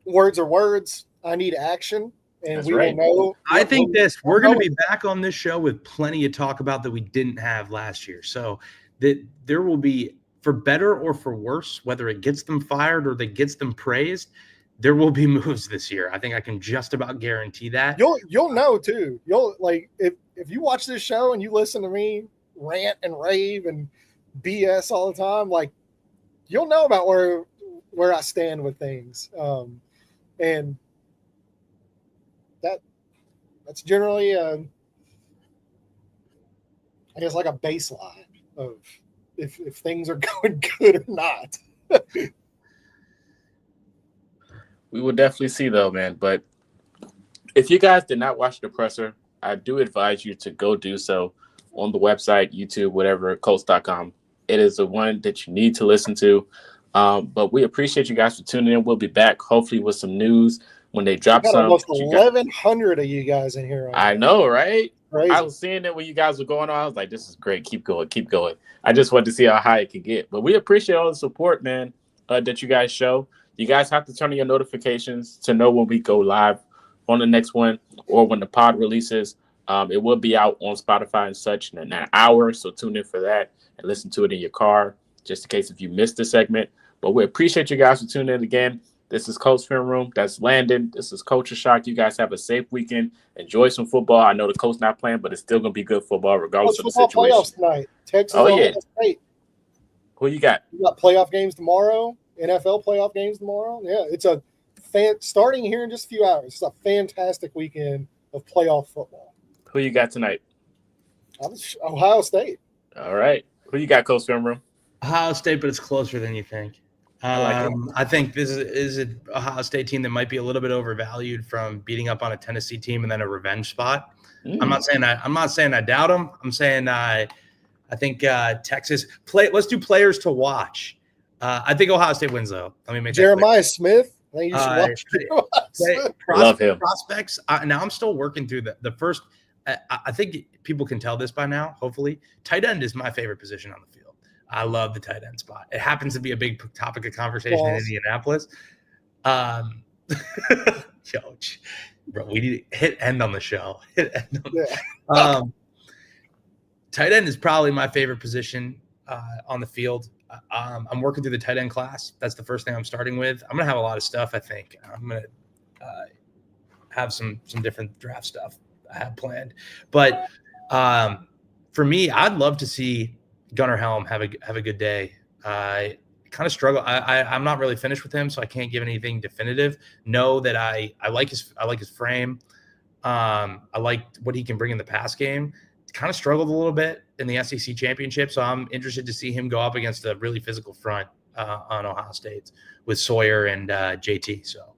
words are words. I need action. And That's we right. will know. I think we're going to be back on this show with plenty to talk about that we didn't have last year. So that there will be, for better or for worse, whether it gets them fired or that gets them praised, there will be moves this year. I think I can just about guarantee that. You'll know too. You'll, like, if you watch this show and you listen to me rant and rave and BS all the time, like, you'll know about where I stand with things. And that's generally I guess like a baseline of if things are going good or not. We will definitely see, though, man. But if you guys did not watch the presser, I do advise you to go do so on the website, YouTube, whatever, Colts.com. It is the one that you need to listen to. But we appreciate you guys for tuning in. We'll be back, hopefully, with some news when they drop some. Almost 1,100 of you guys in here. I know, right? Crazy. I was seeing it when you guys were going on. I was like, this is great. Keep going. Keep going. I just wanted to see how high it could get. But we appreciate all the support, man, that you guys show. You guys have to turn on your notifications to know when we go live on the next one or when the pod releases. It will be out on Spotify and such in an hour, so tune in for that and listen to it in your car, just in case if you missed the segment. But we appreciate you guys for tuning in again. This is Colts Film Room. That's Landon. This is Culture Shock. You guys have a safe weekend. Enjoy some football. I know the Colts not playing, but it's still going to be good football regardless of the situation. Playoffs tonight. Texas, yeah. State. Who you got? You got playoff games tomorrow. NFL playoff games tomorrow. Yeah, it's a starting here in just a few hours. It's a fantastic weekend of playoff football. Who you got tonight? Ohio State. All right. Who you got, Coach Film Room? Ohio State, but it's closer than you think. I think this is an Ohio State team that might be a little bit overvalued from beating up on a Tennessee team and then a revenge spot. I'm not saying I doubt them. I'm saying I think Texas play. Let's do players to watch. I think Ohio State wins though. Let me make Jeremiah Smith. I think you should watch love him. Prospects. Now I'm still working through the first. I think people can tell this by now. Hopefully, tight end is my favorite position on the field. I love the tight end spot. It happens to be a big topic of conversation in Indianapolis. Bro, we need to hit end on the show. Tight end is probably my favorite position on the field. I'm working through the tight end class. That's the first thing I'm starting with. I'm going to have a lot of stuff, I think. I'm going to have some different draft stuff I have planned. But for me, I'd love to see Gunnar Helm have a good day. I kind of struggle. I'm not really finished with him, so I can't give anything definitive. Know that I like his frame. I like what he can bring in the pass game. Kind of struggled a little bit in the SEC championship, so I'm interested to see him go up against a really physical front on Ohio State with Sawyer and JT. So,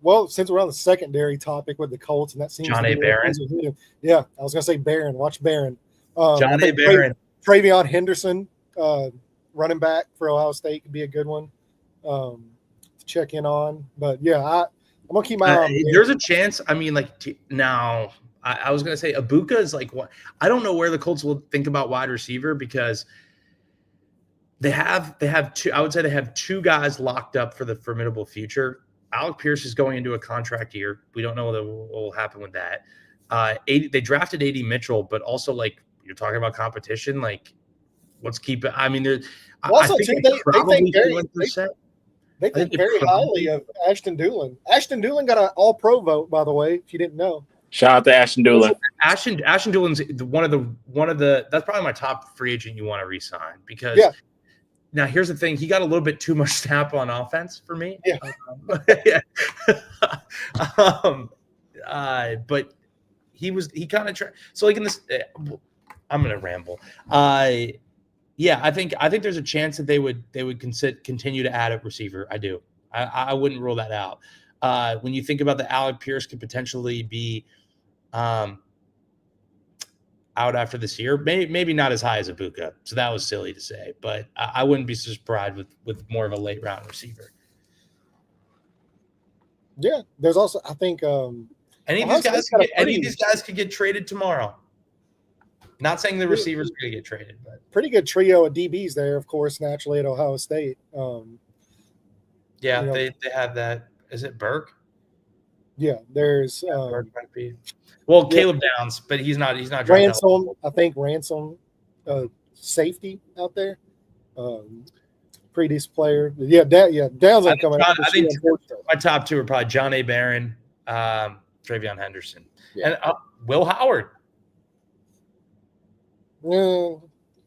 well, since we're on the secondary topic with the Colts, and that seems John to A. be Barron. Yeah, I was gonna say Barron. Watch Barron. John A. Barron. Travion Henderson, running back for Ohio State, could be a good one to check in on. But yeah, I'm gonna keep my eye on. There's a chance. I mean, like now. I was going to say Ibuka is like what I don't know where the Colts will think about wide receiver because they have two. I would say they have two guys locked up for the formidable future. Alec Pierce is going into a contract year. We don't know what will happen with that. They drafted AD Mitchell, but also like you're talking about competition. Like, let's keep it. I mean, Also, I think they think very highly of Ashton Doolin. Ashton Doolin got an All-Pro vote, by the way, if you didn't know. Shout out to Ashton Doolin. Ashton Doolin's one of the that's probably my top free agent you want to re-sign because now here's the thing, he got a little bit too much snap on offense for me. But he kind of so like in this I'm gonna ramble. I think there's a chance that they would continue to add a receiver. I do. I wouldn't rule that out. When you think about the Alec Pierce could potentially be out after this year, maybe not as high as Ibuka. So that was silly to say, but I wouldn't be surprised with more of a late round receiver. Yeah, there's also I think any of these guys could get traded tomorrow. Not saying the receivers are going to get traded, but pretty good trio of DBs there, of course, naturally at Ohio State. They have that. Is it Burke? Yeah, there's Burke might be. Well, Caleb Downs, but he's not Ransom. I think Ransom, safety out there, pretty decent player. Downs ain't coming. I think my top two are probably John A. Barron, Travion Henderson, and Will Howard.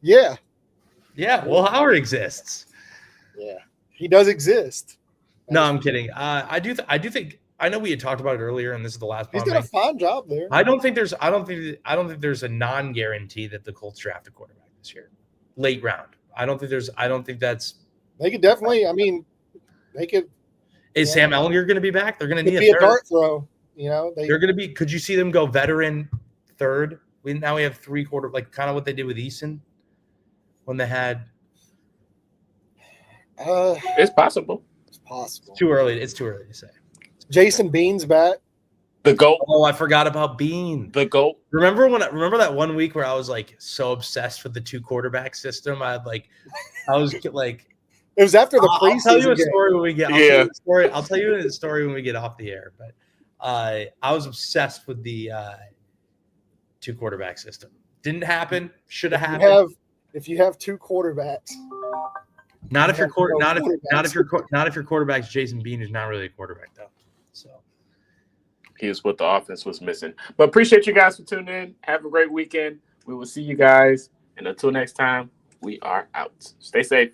Yeah, Will Howard exists. Yeah, he does exist. No, I'm kidding. I do think I know we had talked about it earlier, and this is the last. He's done a fine job there. I don't think there's a non-guarantee that the Colts draft a quarterback this year, late round. I don't think that's. They could definitely. I mean, they could. Is Sam Ellinger going to be back? They're going to need a dart throw. They're going to be. Could you see them go veteran third? Now we have three quarter, like kind of what they did with Eason when they had. It's possible. It's possible. It's too early to say. Jason Bean's back. The GOAT. Oh, I forgot about Bean. The GOAT. Remember that 1 week where I was like so obsessed with the two quarterback system? I was like. It was after the preseason. I'll tell you a story when we get. I'll tell you a story when we get off the air. But I was obsessed with the two quarterback system. Didn't happen. Should have happened. If you have two quarterbacks. Not if your quarterback's Jason Bean, who's not really a quarterback though. So he was what the offense was missing. But appreciate you guys for tuning in. Have a great weekend. We will see you guys, and until next time, we are out. Stay safe.